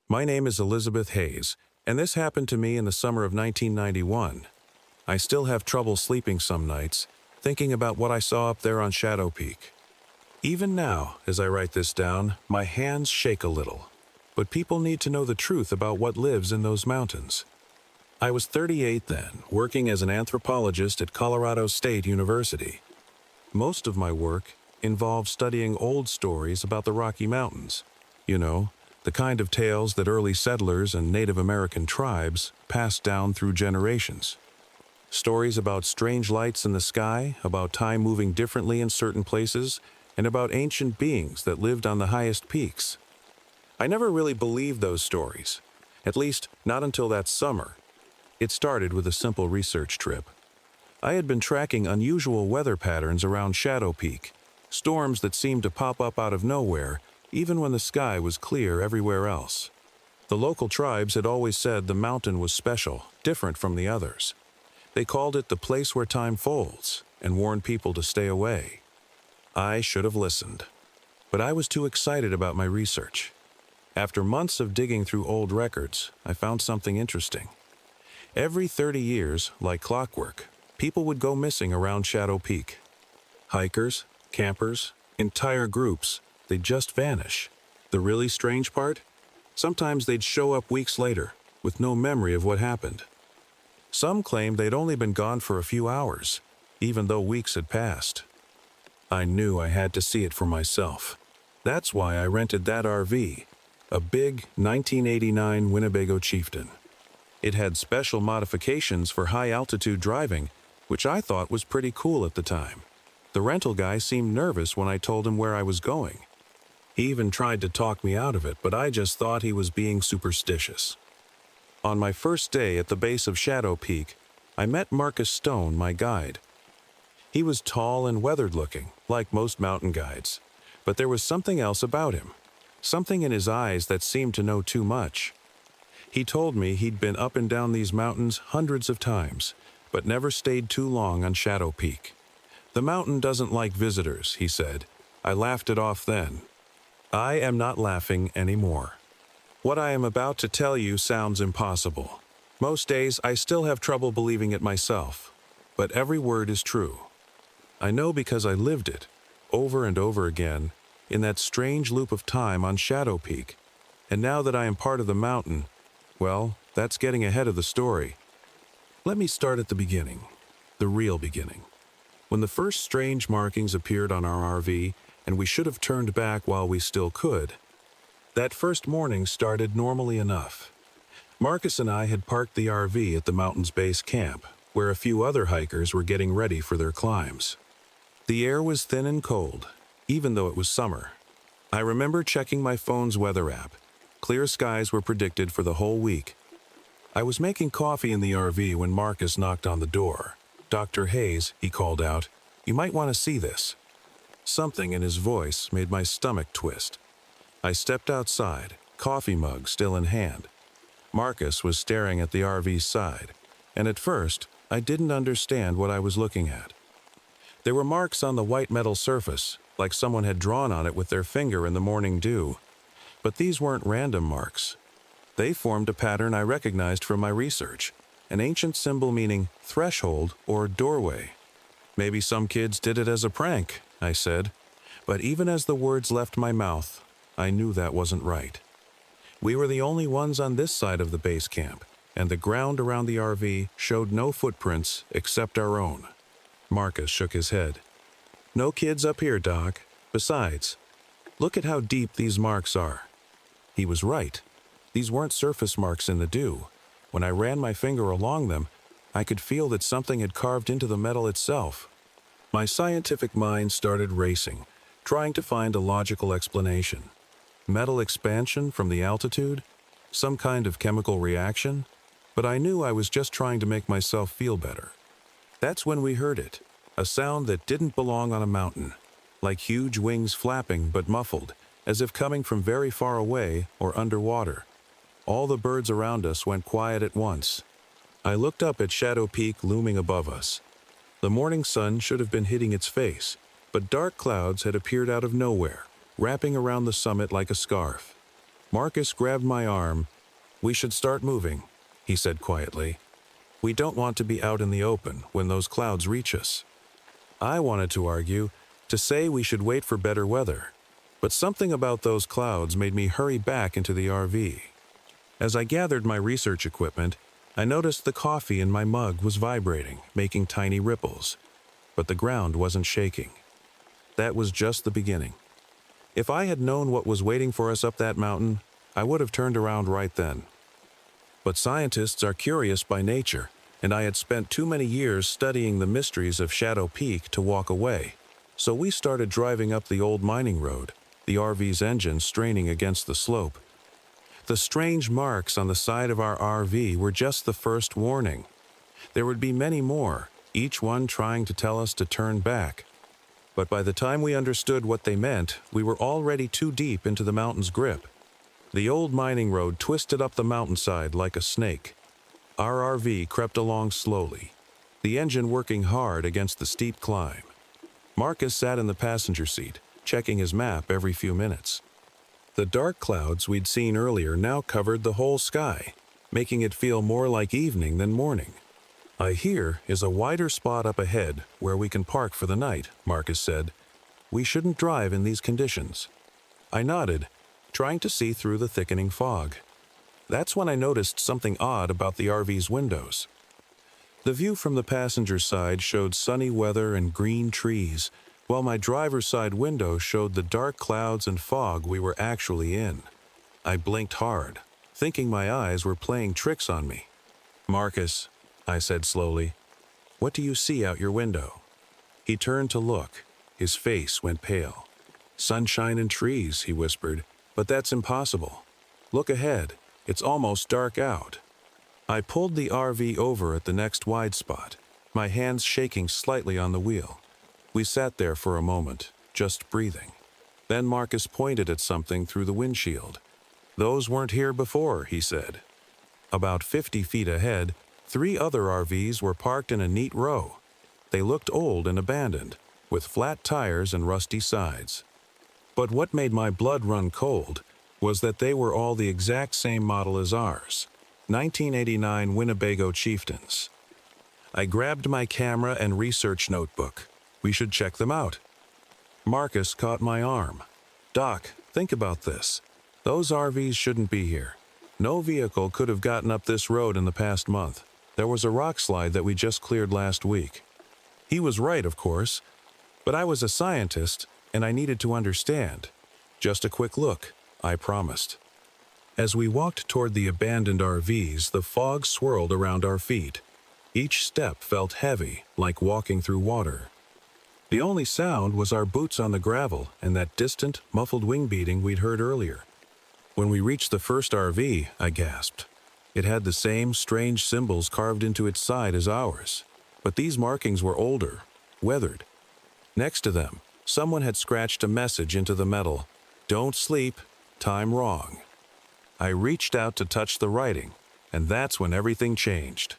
My name is Elizabeth Hayes, and this happened to me in the summer of 1991. I still have trouble sleeping some nights, thinking about what I saw up there on Shadow Peak. Even now, as I write this down, my hands shake a little. But people need to know the truth about what lives in those mountains. I was 38 then, working as an anthropologist at Colorado State University. Most of my work involved studying old stories about the Rocky Mountains. You know, the kind of tales that early settlers and Native American tribes passed down through generations. Stories about strange lights in the sky, about time moving differently in certain places, and about ancient beings that lived on the highest peaks. I never really believed those stories, at least not until that summer. It started with a simple research trip. I had been tracking unusual weather patterns around Shadow Peak, storms that seemed to pop up out of nowhere, even when the sky was clear everywhere else. The local tribes had always said the mountain was special, different from the others. They called it the place where time folds, and warned people to stay away. I should have listened. But I was too excited about my research. After months of digging through old records, I found something interesting. Every 30 years, like clockwork, people would go missing around Shadow Peak. Hikers, campers, entire groups, they'd just vanish. The really strange part? Sometimes they'd show up weeks later, with no memory of what happened. Some claimed they'd only been gone for a few hours, even though weeks had passed. I knew I had to see it for myself. That's why I rented that RV, a big 1989 Winnebago Chieftain. It had special modifications for high-altitude driving, which I thought was pretty cool at the time. The rental guy seemed nervous when I told him where I was going. He even tried to talk me out of it, but I just thought he was being superstitious. On my first day at the base of Shadow Peak, I met Marcus Stone, my guide. He was tall and weathered-looking, like most mountain guides, but there was something else about him, something in his eyes that seemed to know too much. He told me he'd been up and down these mountains hundreds of times, but never stayed too long on Shadow Peak. The mountain doesn't like visitors, he said. I laughed it off then. I am not laughing anymore. What I am about to tell you sounds impossible. Most days I still have trouble believing it myself, but every word is true. I know because I lived it, over and over again, in that strange loop of time on Shadow Peak. And now that I am part of the mountain, well, that's getting ahead of the story. Let me start at the beginning, the real beginning. When the first strange markings appeared on our RV, and we should have turned back while we still could, that first morning started normally enough. Marcus and I had parked the RV at the mountain's base camp, where a few other hikers were getting ready for their climbs. The air was thin and cold, even though it was summer. I remember checking my phone's weather app. Clear skies were predicted for the whole week. I was making coffee in the RV when Marcus knocked on the door. "Dr. Hayes," he called out, "you might want to see this." Something in his voice made my stomach twist. I stepped outside, coffee mug still in hand. Marcus was staring at the RV's side, and at first, I didn't understand what I was looking at. There were marks on the white metal surface, like someone had drawn on it with their finger in the morning dew. But these weren't random marks. They formed a pattern I recognized from my research, an ancient symbol meaning threshold or doorway. Maybe some kids did it as a prank, I said, but even as the words left my mouth, I knew that wasn't right. We were the only ones on this side of the base camp, and the ground around the RV showed no footprints except our own. Marcus shook his head. "No kids up here, Doc. Besides, look at how deep these marks are." He was right. These weren't surface marks in the dew. When I ran my finger along them, I could feel that something had carved into the metal itself. My scientific mind started racing, trying to find a logical explanation. Metal expansion from the altitude? Some kind of chemical reaction? But I knew I was just trying to make myself feel better. That's when we heard it, a sound that didn't belong on a mountain, like huge wings flapping but muffled, as if coming from very far away or underwater. All the birds around us went quiet at once. I looked up at Shadow Peak looming above us. The morning sun should have been hitting its face, but dark clouds had appeared out of nowhere, wrapping around the summit like a scarf. Marcus grabbed my arm. "We should start moving," he said quietly. "We don't want to be out in the open when those clouds reach us." I wanted to argue, to say we should wait for better weather, but something about those clouds made me hurry back into the RV. As I gathered my research equipment, I noticed the coffee in my mug was vibrating, making tiny ripples, but the ground wasn't shaking. That was just the beginning. If I had known what was waiting for us up that mountain, I would have turned around right then. But scientists are curious by nature, and I had spent too many years studying the mysteries of Shadow Peak to walk away, so we started driving up the old mining road, the RV's engine straining against the slope. The strange marks on the side of our RV were just the first warning. There would be many more, each one trying to tell us to turn back. But by the time we understood what they meant, we were already too deep into the mountain's grip. The old mining road twisted up the mountainside like a snake. Our RV crept along slowly, the engine working hard against the steep climb. Marcus sat in the passenger seat, checking his map every few minutes. The dark clouds we'd seen earlier now covered the whole sky, making it feel more like evening than morning. "I hear is a wider spot up ahead where we can park for the night," Marcus said. "We shouldn't drive in these conditions." I nodded, trying to see through the thickening fog. That's when I noticed something odd about the RV's windows. The view from the passenger side showed sunny weather and green trees, while my driver's side window showed the dark clouds and fog we were actually in. I blinked hard, thinking my eyes were playing tricks on me. "Marcus," I said slowly, "what do you see out your window?" He turned to look. His face went pale. "Sunshine and trees," he whispered, "but that's impossible. Look ahead. It's almost dark out." I pulled the RV over at the next wide spot, my hands shaking slightly on the wheel. We sat there for a moment, just breathing. Then Marcus pointed at something through the windshield. "Those weren't here before," he said. About 50 feet ahead, 3 other RVs were parked in a neat row. They looked old and abandoned, with flat tires and rusty sides. But what made my blood run cold was that they were all the exact same model as ours, 1989 Winnebago Chieftains. I grabbed my camera and research notebook. We should check them out. Marcus caught my arm. "Doc, think about this. Those RVs shouldn't be here. No vehicle could have gotten up this road in the past month. There was a rock slide that we just cleared last week." He was right, of course, but I was a scientist, and I needed to understand. "Just a quick look," I promised. As we walked toward the abandoned RVs, the fog swirled around our feet. Each step felt heavy, like walking through water. The only sound was our boots on the gravel and that distant, muffled wing beating we'd heard earlier. When we reached the first RV, I gasped. It had the same strange symbols carved into its side as ours, but these markings were older, weathered. Next to them, someone had scratched a message into the metal: "Don't sleep, time wrong." I reached out to touch the writing, and that's when everything changed.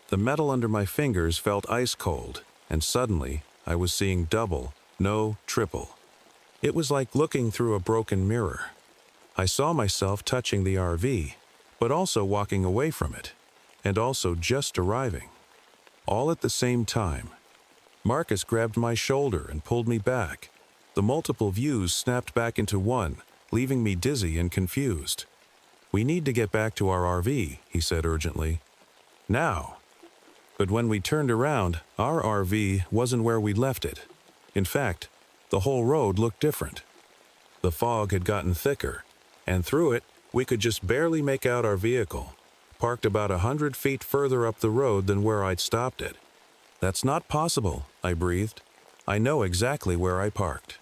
The metal under my fingers felt ice cold, and suddenly I was seeing double, no triple. It was like looking through a broken mirror. I saw myself touching the RV, but also walking away from it, and also just arriving. All at the same time. Marcus grabbed my shoulder and pulled me back. The multiple views snapped back into one, leaving me dizzy and confused. "We need to get back to our RV," he said urgently. "Now." But when we turned around, our RV wasn't where we'd left it. In fact, the whole road looked different. The fog had gotten thicker, and through it, we could just barely make out our vehicle, parked about 100 feet further up the road than where I'd stopped it. "That's not possible," I breathed. "I know exactly where I parked."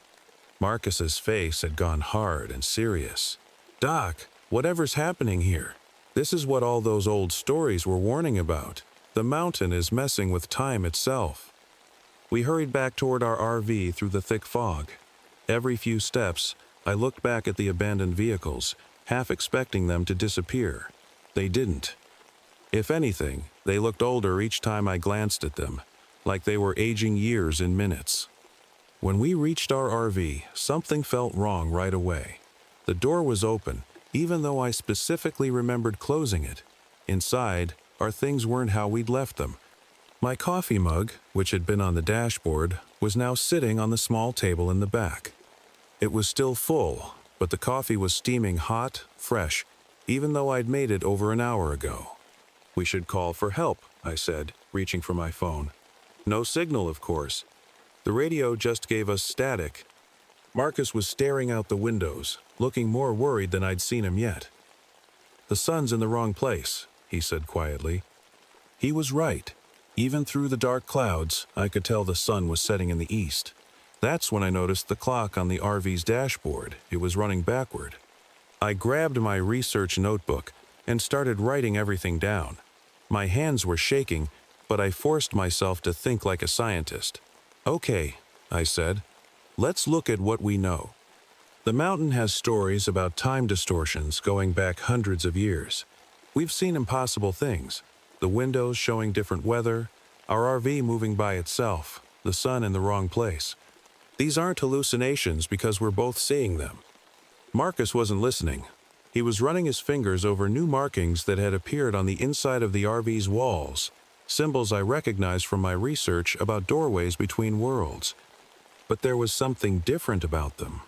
Marcus's face had gone hard and serious. "Doc, whatever's happening here, this is what all those old stories were warning about. The mountain is messing with time itself." We hurried back toward our RV through the thick fog. Every few steps, I looked back at the abandoned vehicles, half expecting them to disappear. They didn't. If anything, they looked older each time I glanced at them, like they were aging years in minutes. When we reached our RV, something felt wrong right away. The door was open, even though I specifically remembered closing it. Inside, our things weren't how we'd left them. My coffee mug, which had been on the dashboard, was now sitting on the small table in the back. It was still full, but the coffee was steaming hot, fresh, even though I'd made it over an hour ago. "We should call for help," I said, reaching for my phone. No signal, of course. The radio just gave us static. Marcus was staring out the windows, looking more worried than I'd seen him yet. "The sun's in the wrong place," he said quietly. He was right. Even through the dark clouds, I could tell the sun was setting in the east. That's when I noticed the clock on the RV's dashboard. It was running backward. I grabbed my research notebook and started writing everything down. My hands were shaking, but I forced myself to think like a scientist. "Okay," I said, "let's look at what we know." The mountain has stories about time distortions going back hundreds of years. We've seen impossible things. The windows showing different weather, our RV moving by itself, the sun in the wrong place. These aren't hallucinations because we're both seeing them. Marcus wasn't listening. He was running his fingers over new markings that had appeared on the inside of the RV's walls, symbols I recognized from my research about doorways between worlds. But there was something different about them.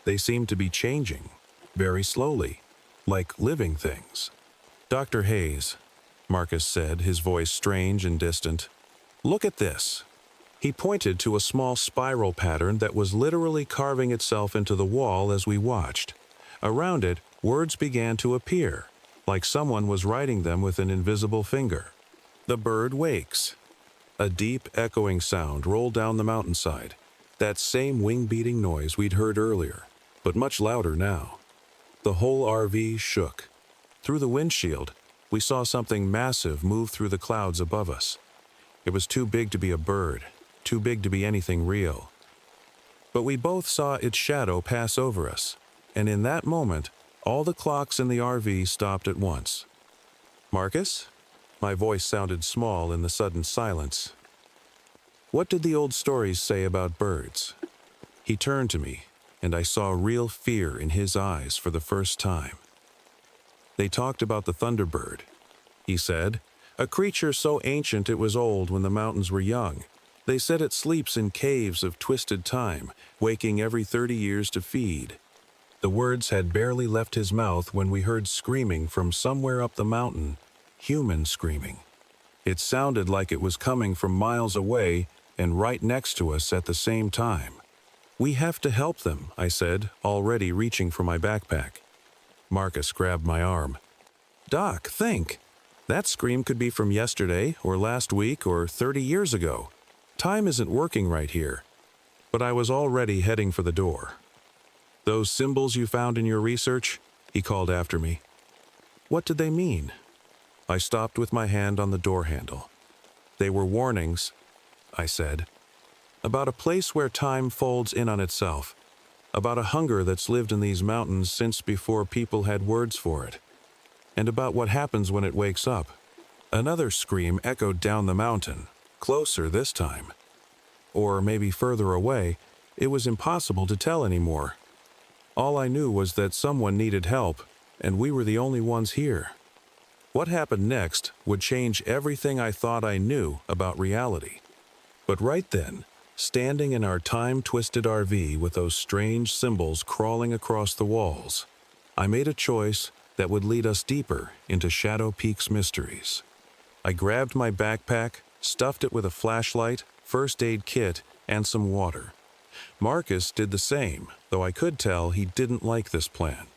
They seemed to be changing, very slowly, like living things. "Dr. Hayes," Marcus said, his voice strange and distant, "look at this." He pointed to a small spiral pattern that was literally carving itself into the wall as we watched. Around it, words began to appear, like someone was writing them with an invisible finger. "The bird wakes." A deep, echoing sound rolled down the mountainside, that same wing-beating noise we'd heard earlier, but much louder now. The whole RV shook. Through the windshield, we saw something massive move through the clouds above us. It was too big to be a bird, too big to be anything real. But we both saw its shadow pass over us, and in that moment, all the clocks in the RV stopped at once. "Marcus?" My voice sounded small in the sudden silence. "What did the old stories say about birds?" He turned to me, and I saw real fear in his eyes for the first time. "They talked about the thunderbird," he said, "a creature so ancient it was old when the mountains were young. They said it sleeps in caves of twisted time, waking every 30 years to feed." The words had barely left his mouth when we heard screaming from somewhere up the mountain, human screaming. It sounded like it was coming from miles away and right next to us at the same time. "We have to help them," I said, already reaching for my backpack. Marcus grabbed my arm. "Doc, think. That scream could be from yesterday or last week or 30 years ago. Time isn't working right here." But I was already heading for the door. "Those symbols you found in your research?" he called after me. "What did they mean?" I stopped with my hand on the door handle. "They were warnings," I said, "about a place where time folds in on itself, about a hunger that's lived in these mountains since before people had words for it, and about what happens when it wakes up." Another scream echoed down the mountain, closer this time. Or maybe further away. It was impossible to tell anymore. All I knew was that someone needed help, and we were the only ones here. What happened next would change everything I thought I knew about reality. But right then, standing in our time-twisted RV with those strange symbols crawling across the walls, I made a choice that would lead us deeper into Shadow Peak's mysteries. I grabbed my backpack, stuffed it with a flashlight, first aid kit, and some water. Marcus did the same, though I could tell he didn't like this plan.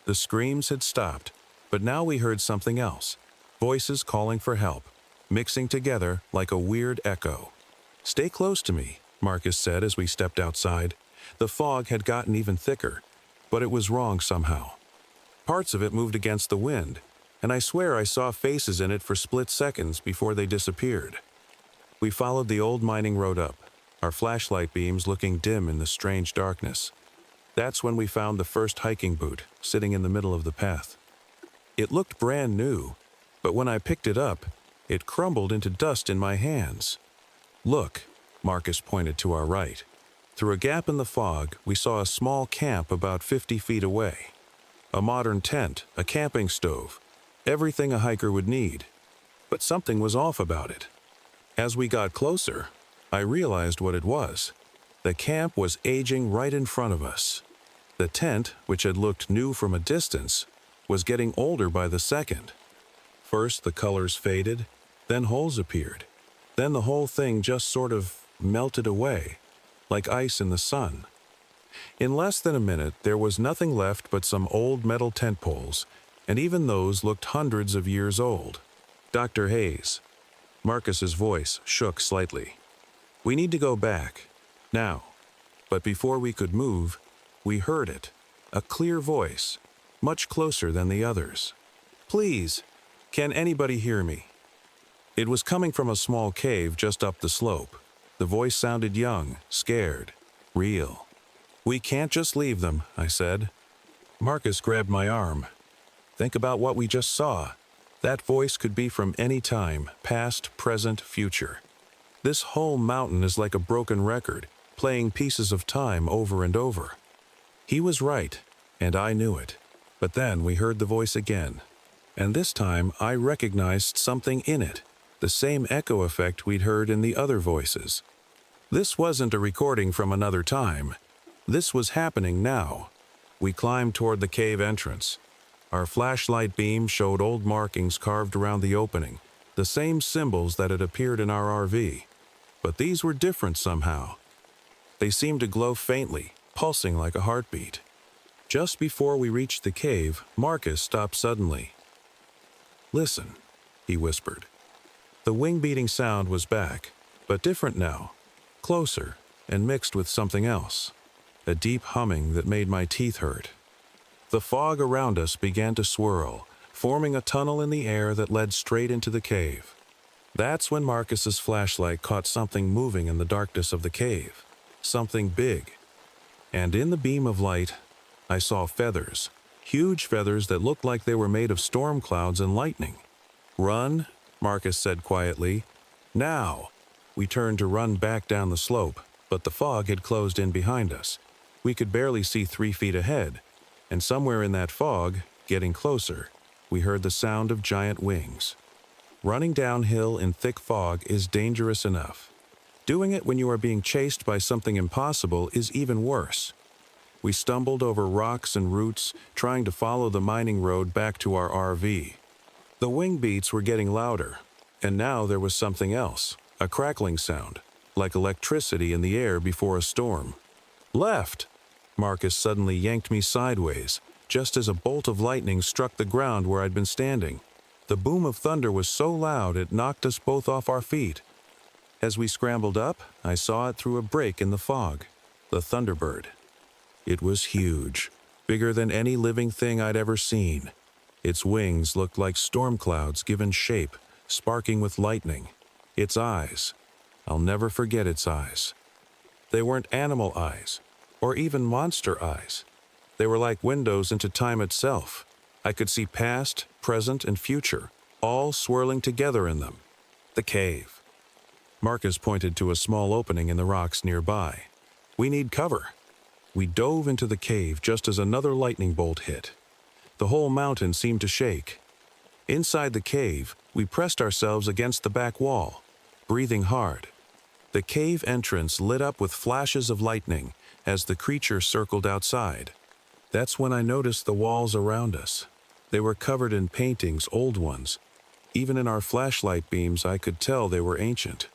The screams had stopped, but now we heard something else. Voices calling for help, mixing together like a weird echo. "Stay close to me," Marcus said as we stepped outside. The fog had gotten even thicker, but it was wrong somehow. Parts of it moved against the wind, and I swear I saw faces in it for split seconds before they disappeared. We followed the old mining road up, our flashlight beams looking dim in the strange darkness. That's when we found the first hiking boot sitting in the middle of the path. It looked brand new, but when I picked it up, it crumbled into dust in my hands. "Look," Marcus pointed to our right. Through a gap in the fog, we saw a small camp about 50 feet away. A modern tent, a camping stove, everything a hiker would need. But something was off about it. As we got closer, I realized what it was. The camp was aging right in front of us. The tent, which had looked new from a distance, was getting older by the second. First the colors faded, then holes appeared. Then the whole thing just sort of melted away, like ice in the sun. In less than a minute, there was nothing left but some old metal tent poles, and even those looked hundreds of years old. Dr. Hayes. Marcus's voice shook slightly. We need to go back. Now. But before we could move, we heard it. A clear voice, much closer than the others. Please, can anybody hear me? It was coming from a small cave just up the slope. The voice sounded young, scared, real. We can't just leave them, I said. Marcus grabbed my arm. Think about what we just saw. That voice could be from any time, past, present, future. This whole mountain is like a broken record, playing pieces of time over and over. He was right, and I knew it. But then we heard the voice again. And this time I recognized something in it, the same echo effect we'd heard in the other voices. This wasn't a recording from another time. This was happening now. We climbed toward the cave entrance. Our flashlight beam showed old markings carved around the opening, the same symbols that had appeared in our RV. But these were different somehow. They seemed to glow faintly, pulsing like a heartbeat. Just before we reached the cave, Marcus stopped suddenly. Listen, he whispered. The wing-beating sound was back, but different now, closer and mixed with something else, a deep humming that made my teeth hurt. The fog around us began to swirl, forming a tunnel in the air that led straight into the cave. That's when Marcus's flashlight caught something moving in the darkness of the cave, something big. And in the beam of light, I saw feathers, huge feathers that looked like they were made of storm clouds and lightning. Run, Marcus said quietly. Now. We turned to run back down the slope, but the fog had closed in behind us. We could barely see 3 feet ahead, and somewhere in that fog, getting closer, we heard the sound of giant wings. Running downhill in thick fog is dangerous enough. Doing it when you are being chased by something impossible is even worse. We stumbled over rocks and roots, trying to follow the mining road back to our RV. The wing beats were getting louder, and now there was something else, a crackling sound, like electricity in the air before a storm. Left! Marcus suddenly yanked me sideways, just as a bolt of lightning struck the ground where I'd been standing. The boom of thunder was so loud it knocked us both off our feet. As we scrambled up, I saw it through a break in the fog. The Thunderbird. It was huge, bigger than any living thing I'd ever seen. Its wings looked like storm clouds given shape, sparking with lightning. Its eyes. I'll never forget its eyes. They weren't animal eyes, or even monster eyes. They were like windows into time itself. I could see past, present, and future, all swirling together in them. The cave. Marcus pointed to a small opening in the rocks nearby. We need cover. We dove into the cave just as another lightning bolt hit. The whole mountain seemed to shake. Inside the cave, we pressed ourselves against the back wall, breathing hard. The cave entrance lit up with flashes of lightning as the creature circled outside. That's when I noticed the walls around us. They were covered in paintings, old ones. Even in our flashlight beams, I could tell they were ancient.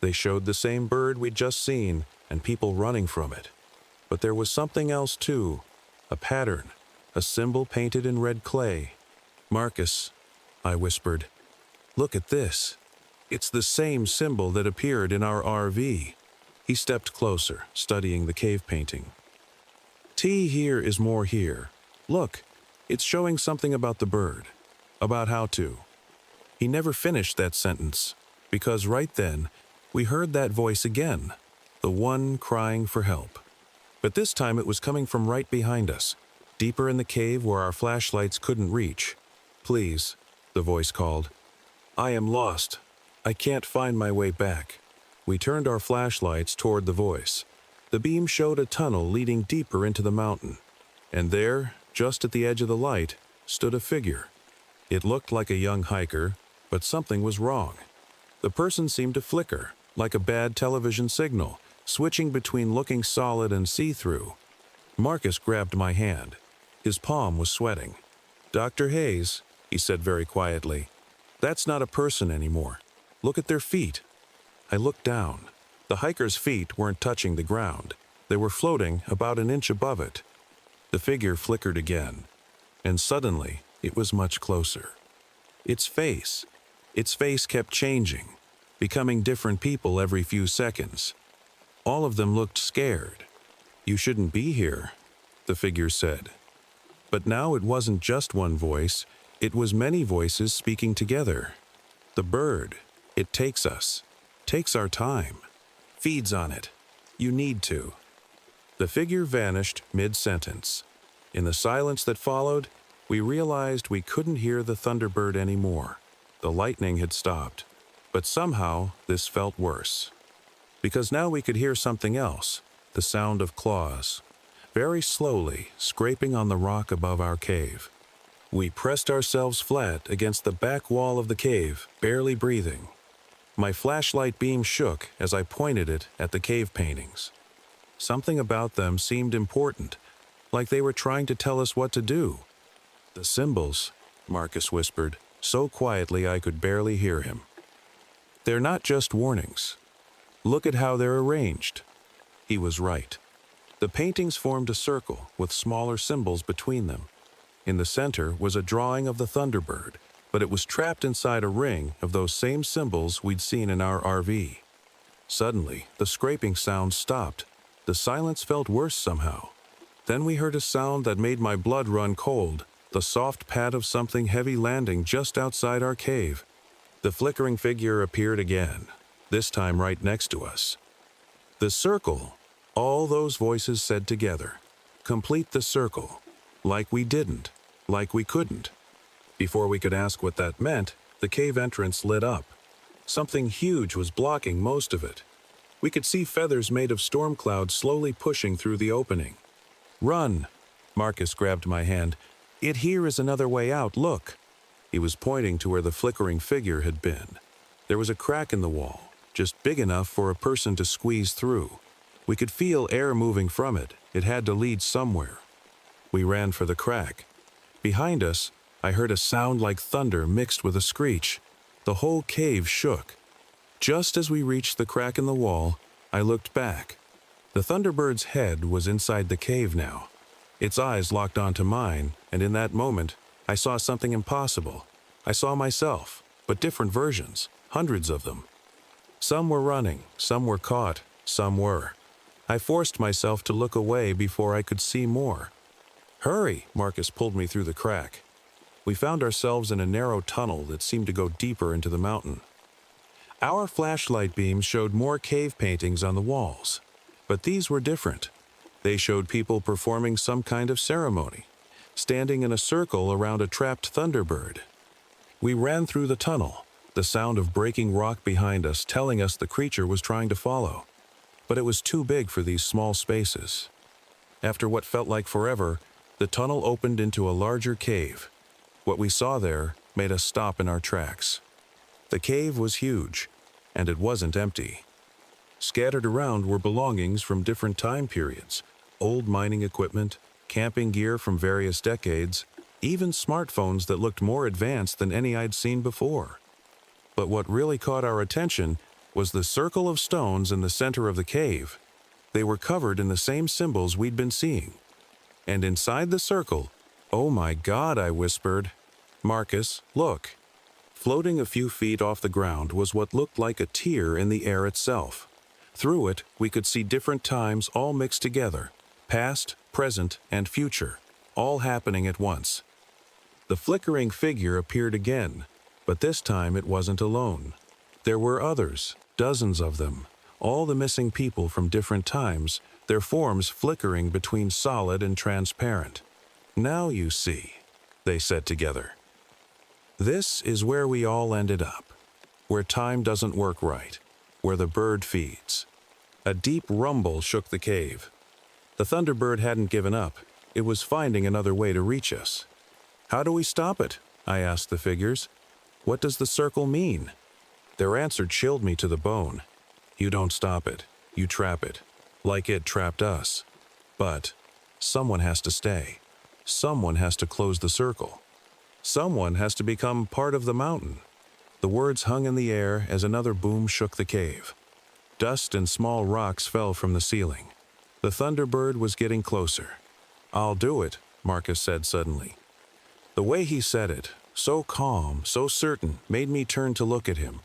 They showed the same bird we'd just seen and people running from it. But there was something else too, a pattern, a symbol painted in red clay. Marcus, I whispered, look at this. It's the same symbol that appeared in our RV. He stepped closer, studying the cave painting. T here is more here. Look, it's showing something about the bird, about how to. He never finished that sentence, because right then, we heard that voice again, the one crying for help. But this time it was coming from right behind us, deeper in the cave where our flashlights couldn't reach. Please, the voice called. I am lost. I can't find my way back. We turned our flashlights toward the voice. The beam showed a tunnel leading deeper into the mountain. And there, just at the edge of the light, stood a figure. It looked like a young hiker, but something was wrong. The person seemed to flicker, like a bad television signal, switching between looking solid and see-through. Marcus grabbed my hand. His palm was sweating. "Dr. Hayes," he said very quietly, "that's not a person anymore. Look at their feet." I looked down. The hiker's feet weren't touching the ground. They were floating about an inch above it. The figure flickered again, and suddenly it was much closer. Its face kept changing, becoming different people every few seconds. All of them looked scared. "You shouldn't be here," the figure said. But now it wasn't just one voice, it was many voices speaking together. "The bird, it takes us, takes our time, feeds on it. You need to." The figure vanished mid-sentence. In the silence that followed, we realized we couldn't hear the Thunderbird anymore. The lightning had stopped, but somehow this felt worse. Because now we could hear something else, the sound of claws, very slowly scraping on the rock above our cave. We pressed ourselves flat against the back wall of the cave, barely breathing. My flashlight beam shook as I pointed it at the cave paintings. Something about them seemed important, like they were trying to tell us what to do. "The symbols," Marcus whispered, so quietly I could barely hear him. "They're not just warnings. Look at how they're arranged." He was right. The paintings formed a circle with smaller symbols between them. In the center was a drawing of the Thunderbird, but it was trapped inside a ring of those same symbols we'd seen in our RV. Suddenly, the scraping sound stopped. The silence felt worse somehow. Then we heard a sound that made my blood run cold, the soft pad of something heavy landing just outside our cave. The flickering figure appeared again, this time right next to us. "The circle," all those voices said together. "Complete the circle." Like we didn't, like we couldn't. Before we could ask what that meant, the cave entrance lit up. Something huge was blocking most of it. We could see feathers made of storm clouds slowly pushing through the opening. "Run!" Marcus grabbed my hand. Here is another way out, look." He was pointing to where the flickering figure had been. There was a crack in the wall, just big enough for a person to squeeze through. We could feel air moving from it. It had to lead somewhere. We ran for the crack. Behind us, I heard a sound like thunder mixed with a screech. The whole cave shook. Just as we reached the crack in the wall, I looked back. The Thunderbird's head was inside the cave now. Its eyes locked onto mine, and in that moment, I saw something impossible. I saw myself, but different versions, hundreds of them. Some were running, some were caught, some were. I forced myself to look away before I could see more. "Hurry!" Marcus pulled me through the crack. We found ourselves in a narrow tunnel that seemed to go deeper into the mountain. Our flashlight beams showed more cave paintings on the walls, but these were different. They showed people performing some kind of ceremony, standing in a circle around a trapped Thunderbird. We ran through the tunnel, the sound of breaking rock behind us telling us the creature was trying to follow. But it was too big for these small spaces. After what felt like forever, the tunnel opened into a larger cave. What we saw there made us stop in our tracks. The cave was huge, and it wasn't empty. Scattered around were belongings from different time periods, old mining equipment, camping gear from various decades, even smartphones that looked more advanced than any I'd seen before. But what really caught our attention was the circle of stones in the center of the cave. They were covered in the same symbols we'd been seeing. And inside the circle, "Oh my God," I whispered. "Marcus, look." Floating a few feet off the ground was what looked like a tear in the air itself. Through it, we could see different times all mixed together, past, present, and future, all happening at once. The flickering figure appeared again, but this time it wasn't alone. There were others, dozens of them, all the missing people from different times, their forms flickering between solid and transparent. "Now you see," they said together. "This is where we all ended up, where time doesn't work right, where the bird feeds." A deep rumble shook the cave. The Thunderbird hadn't given up. It was finding another way to reach us. How do we stop it? I asked the figures. What does the circle mean? Their answer chilled me to the bone. You don't stop it. You trap it. Like it trapped us. But someone has to stay. Someone has to close the circle. Someone has to become part of the mountain. The words hung in the air as another boom shook the cave. Dust and small rocks fell from the ceiling. The Thunderbird was getting closer. I'll do it, Marcus said suddenly. The way he said it, so calm, so certain, made me turn to look at him.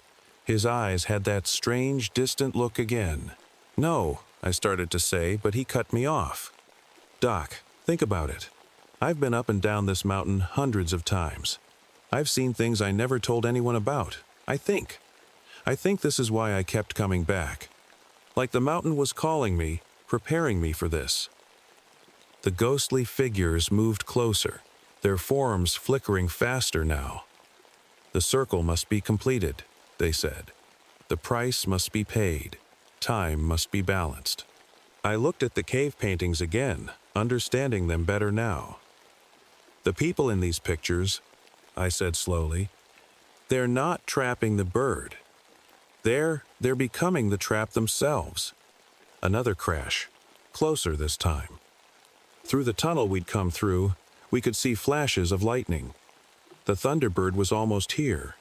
His eyes had that strange, distant look again. No, I started to say, but he cut me off. Doc, think about it. I've been up and down this mountain hundreds of times. I've seen things I never told anyone about. I think this is why I kept coming back. Like the mountain was calling me, preparing me for this. The ghostly figures moved closer, their forms flickering faster now. The circle must be completed, they said. The price must be paid. Time must be balanced. I looked at the cave paintings again, understanding them better now. The people in these pictures, I said slowly, they're not trapping the bird. They're becoming the trap themselves. Another crash, closer this time. Through the tunnel we'd come through, we could see flashes of lightning. The Thunderbird was almost here.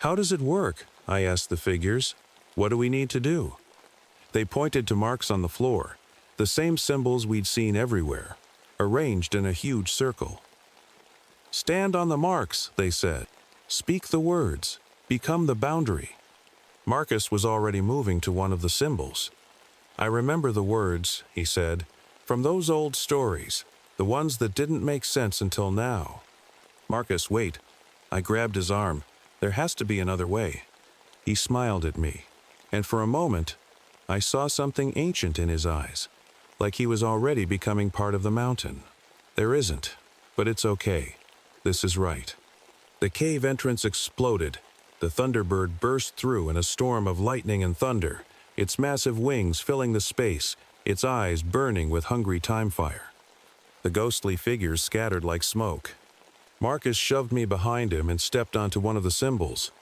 How does it work? I asked the figures. What do we need to do? They pointed to marks on the floor, the same symbols we'd seen everywhere, arranged in a huge circle. Stand on the marks, they said. Speak the words. Become the boundary. Marcus was already moving to one of the symbols. I remember the words, he said, from those old stories, the ones that didn't make sense until now. Marcus, wait. I grabbed his arm. There has to be another way. He smiled at me, and for a moment, I saw something ancient in his eyes, like he was already becoming part of the mountain. There isn't, but it's okay. This is right. The cave entrance exploded. The Thunderbird burst through in a storm of lightning and thunder, its massive wings filling the space, its eyes burning with hungry time fire. The ghostly figures scattered like smoke. Marcus shoved me behind him and stepped onto one of the symbols.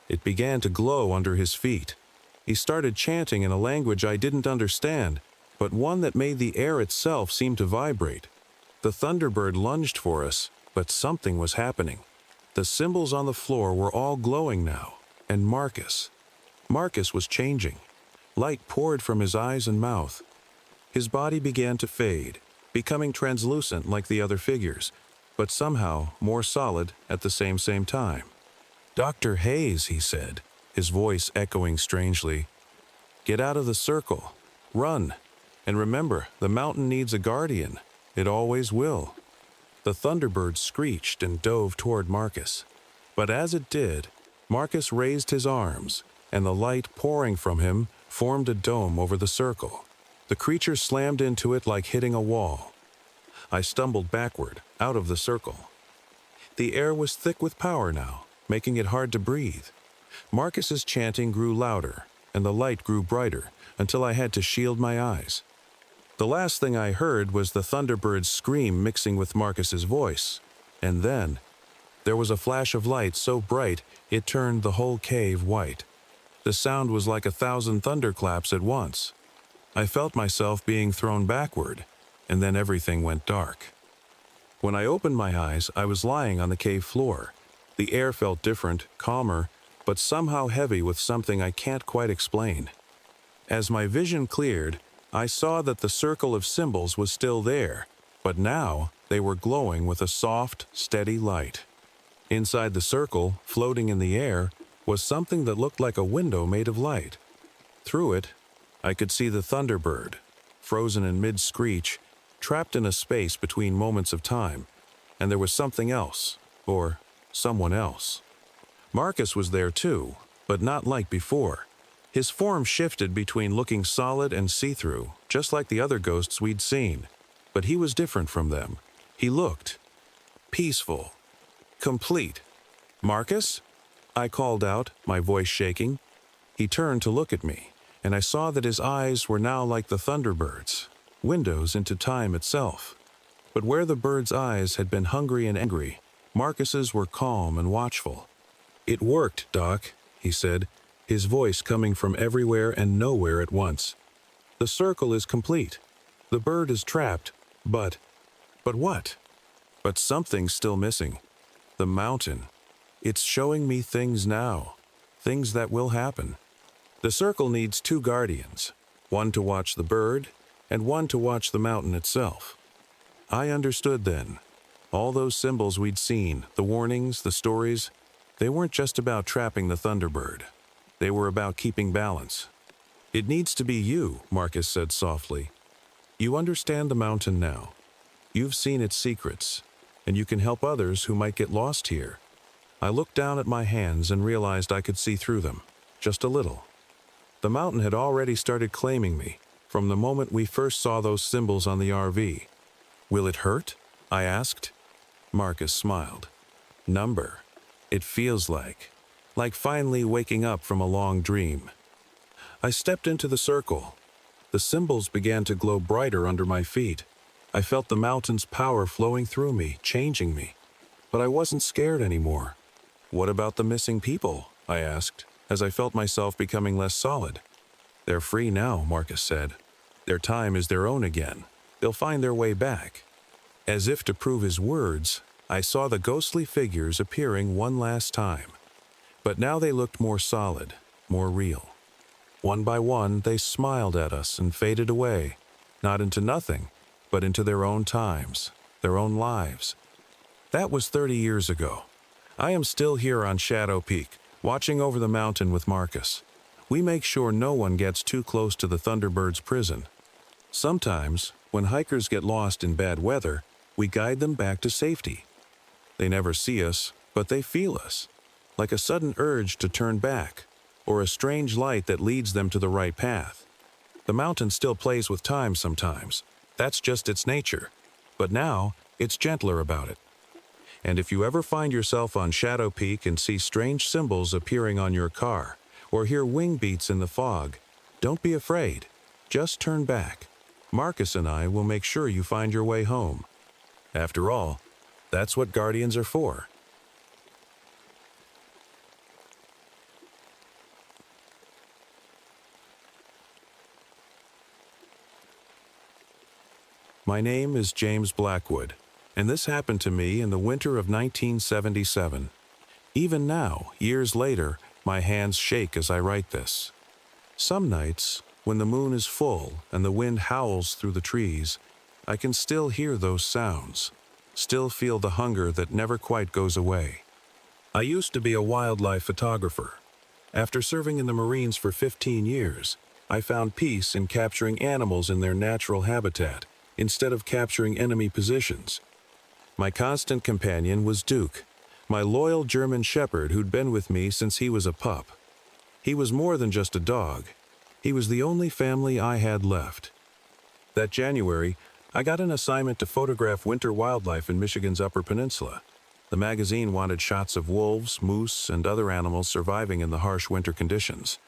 It began to glow under his feet. He started chanting in a language I didn't understand, but one that made the air itself seem to vibrate. The Thunderbird lunged for us, but something was happening. The symbols on the floor were all glowing now, and Marcus was changing. Light poured from his eyes and mouth. His body began to fade, becoming translucent like the other figures, but somehow more solid at the same time. Dr. Hayes, he said, his voice echoing strangely. Get out of the circle. Run. And remember, the mountain needs a guardian. It always will. The Thunderbird screeched and dove toward Marcus. But as it did, Marcus raised his arms, and the light pouring from him formed a dome over the circle. The creature slammed into it like hitting a wall. I stumbled backward, out of the circle. The air was thick with power now, making it hard to breathe. Marcus's chanting grew louder, and the light grew brighter, until I had to shield my eyes. The last thing I heard was the Thunderbird's scream mixing with Marcus's voice. And then, there was a flash of light so bright it turned the whole cave white. The sound was like 1,000 thunderclaps at once. I felt myself being thrown backward, and then everything went dark. When I opened my eyes, I was lying on the cave floor. The air felt different, calmer, but somehow heavy with something I can't quite explain. As my vision cleared, I saw that the circle of symbols was still there, but now they were glowing with a soft, steady light. Inside the circle, floating in the air, was something that looked like a window made of light. Through it, I could see the Thunderbird, frozen in mid-screech, trapped in a space between moments of time, and there was something else, or someone else. Marcus was there too, but not like before. His form shifted between looking solid and see-through, just like the other ghosts we'd seen. But he was different from them. He looked peaceful, complete. Marcus? I called out, my voice shaking. He turned to look at me, and I saw that his eyes were now like the Thunderbird's, windows into time itself. But where the bird's eyes had been hungry and angry, Marcus's were calm and watchful. "It worked, Doc," he said, his voice coming from everywhere and nowhere at once. "The circle is complete. The bird is trapped, but what? But something's still missing. The mountain. It's showing me things now, things that will happen. The circle needs two guardians, one to watch the bird and one to watch the mountain itself." I understood then. All those symbols we'd seen, the warnings, the stories, they weren't just about trapping the Thunderbird. They were about keeping balance. "It needs to be you," Marcus said softly. "You understand the mountain now. You've seen its secrets, and you can help others who might get lost here." I looked down at my hands and realized I could see through them, just a little. The mountain had already started claiming me, from the moment we first saw those symbols on the RV. "Will it hurt?" I asked. Marcus smiled. "Number. It feels like finally waking up from a long dream." I stepped into the circle. The symbols began to glow brighter under my feet. I felt the mountain's power flowing through me, changing me. But I wasn't scared anymore. "What about the missing people?" I asked, as I felt myself becoming less solid. "They're free now," Marcus said. "Their time is their own again. They'll find their way back." As if to prove his words, I saw the ghostly figures appearing one last time. But now they looked more solid, more real. One by one, they smiled at us and faded away, not into nothing, but into their own times, their own lives. That was 30 years ago. I am still here on Shadow Peak, watching over the mountain with Marcus. We make sure no one gets too close to the Thunderbird's prison. Sometimes, when hikers get lost in bad weather, we guide them back to safety. They never see us, but they feel us, like a sudden urge to turn back, or a strange light that leads them to the right path. The mountain still plays with time sometimes. That's just its nature. But now, it's gentler about it. And if you ever find yourself on Shadow Peak and see strange symbols appearing on your car, or hear wing beats in the fog, don't be afraid. Just turn back. Marcus and I will make sure you find your way home. After all, that's what guardians are for. My name is James Blackwood, and this happened to me in the winter of 1977. Even now, years later, my hands shake as I write this. Some nights, when the moon is full and the wind howls through the trees, I can still hear those sounds, still feel the hunger that never quite goes away. I used to be a wildlife photographer. After serving in the Marines for 15 years, I found peace in capturing animals in their natural habitat, instead of capturing enemy positions. My constant companion was Duke, my loyal German shepherd who'd been with me since he was a pup. He was more than just a dog. He was the only family I had left. That January, I got an assignment to photograph winter wildlife in Michigan's Upper Peninsula. The magazine wanted shots of wolves, moose, and other animals surviving in the harsh winter conditions.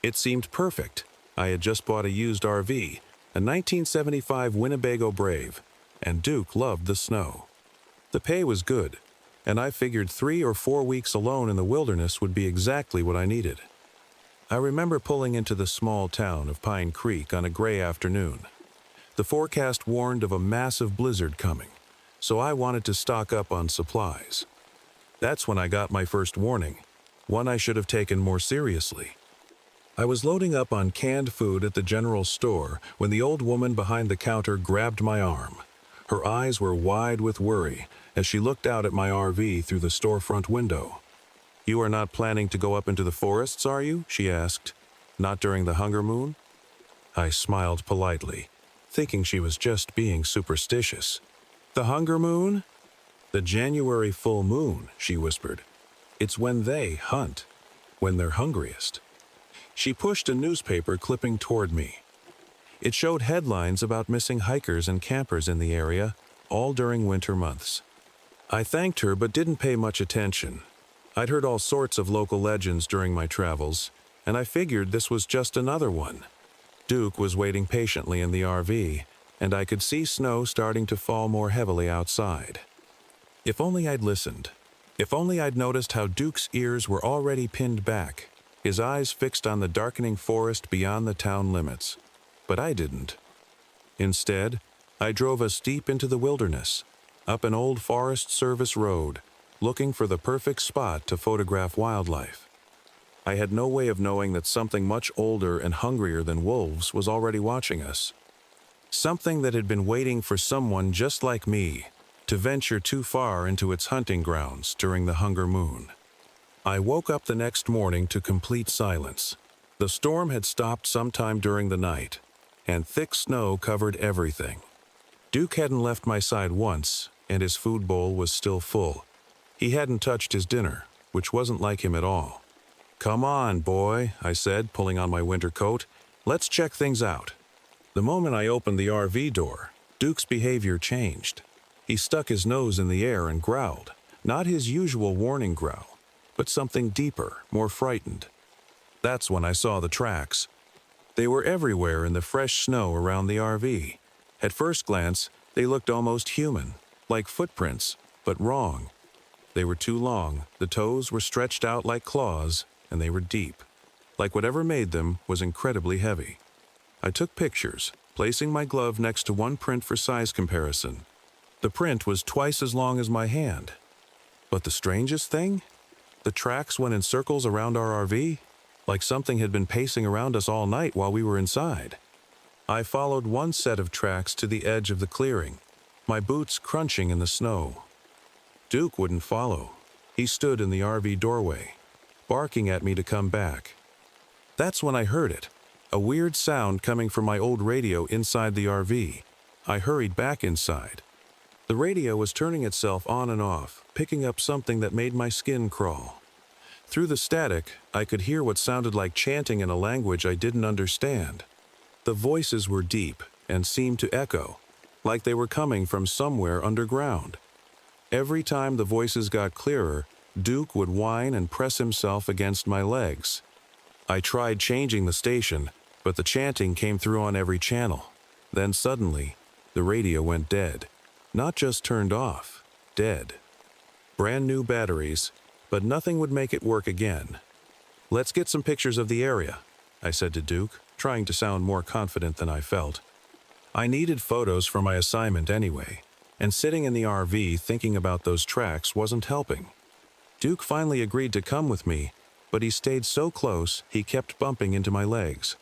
It seemed perfect. I had just bought a used RV, a 1975 Winnebago Brave, and Duke loved the snow. The pay was good, and I figured 3 or 4 weeks alone in the wilderness would be exactly what I needed. I remember pulling into the small town of Pine Creek on a gray afternoon. The forecast warned of a massive blizzard coming, so I wanted to stock up on supplies. That's when I got my first warning, one I should have taken more seriously. I was loading up on canned food at the general store when the old woman behind the counter grabbed my arm. Her eyes were wide with worry as she looked out at my RV through the storefront window. "You are not planning to go up into the forests, are you?" she asked. "Not during the hunger moon?" I smiled politely, thinking she was just being superstitious. "The hunger moon?" "The January full moon," she whispered. "It's when they hunt, when they're hungriest." She pushed a newspaper clipping toward me. It showed headlines about missing hikers and campers in the area, all during winter months. I thanked her but didn't pay much attention. I'd heard all sorts of local legends during my travels, and I figured this was just another one. Duke was waiting patiently in the RV, and I could see snow starting to fall more heavily outside. If only I'd listened. If only I'd noticed how Duke's ears were already pinned back, his eyes fixed on the darkening forest beyond the town limits. But I didn't. Instead, I drove us deep into the wilderness, up an old Forest Service road, looking for the perfect spot to photograph wildlife. I had no way of knowing that something much older and hungrier than wolves was already watching us. Something that had been waiting for someone just like me to venture too far into its hunting grounds during the hunger moon. I woke up the next morning to complete silence. The storm had stopped sometime during the night, and thick snow covered everything. Duke hadn't left my side once, and his food bowl was still full. He hadn't touched his dinner, which wasn't like him at all. "Come on, boy," I said, pulling on my winter coat. "Let's check things out." The moment I opened the RV door, Duke's behavior changed. He stuck his nose in the air and growled, not his usual warning growl, but something deeper, more frightened. That's when I saw the tracks. They were everywhere in the fresh snow around the RV. At first glance, they looked almost human, like footprints, but wrong. They were too long, the toes were stretched out like claws, and they were deep. Like whatever made them was incredibly heavy. I took pictures, placing my glove next to one print for size comparison. The print was twice as long as my hand. But the strangest thing? The tracks went in circles around our RV, like something had been pacing around us all night while we were inside. I followed one set of tracks to the edge of the clearing, my boots crunching in the snow. Duke wouldn't follow. He stood in the RV doorway, barking at me to come back. That's when I heard it, a weird sound coming from my old radio inside the RV. I hurried back inside. The radio was turning itself on and off, picking up something that made my skin crawl. Through the static, I could hear what sounded like chanting in a language I didn't understand. The voices were deep and seemed to echo, like they were coming from somewhere underground. Every time the voices got clearer, Duke would whine and press himself against my legs. I tried changing the station, but the chanting came through on every channel. Then suddenly, the radio went dead. Not just turned off, dead. Brand new batteries, but nothing would make it work again. "Let's get some pictures of the area," I said to Duke, trying to sound more confident than I felt. I needed photos for my assignment anyway, and sitting in the RV thinking about those tracks wasn't helping. Duke finally agreed to come with me, but he stayed so close he kept bumping into my legs.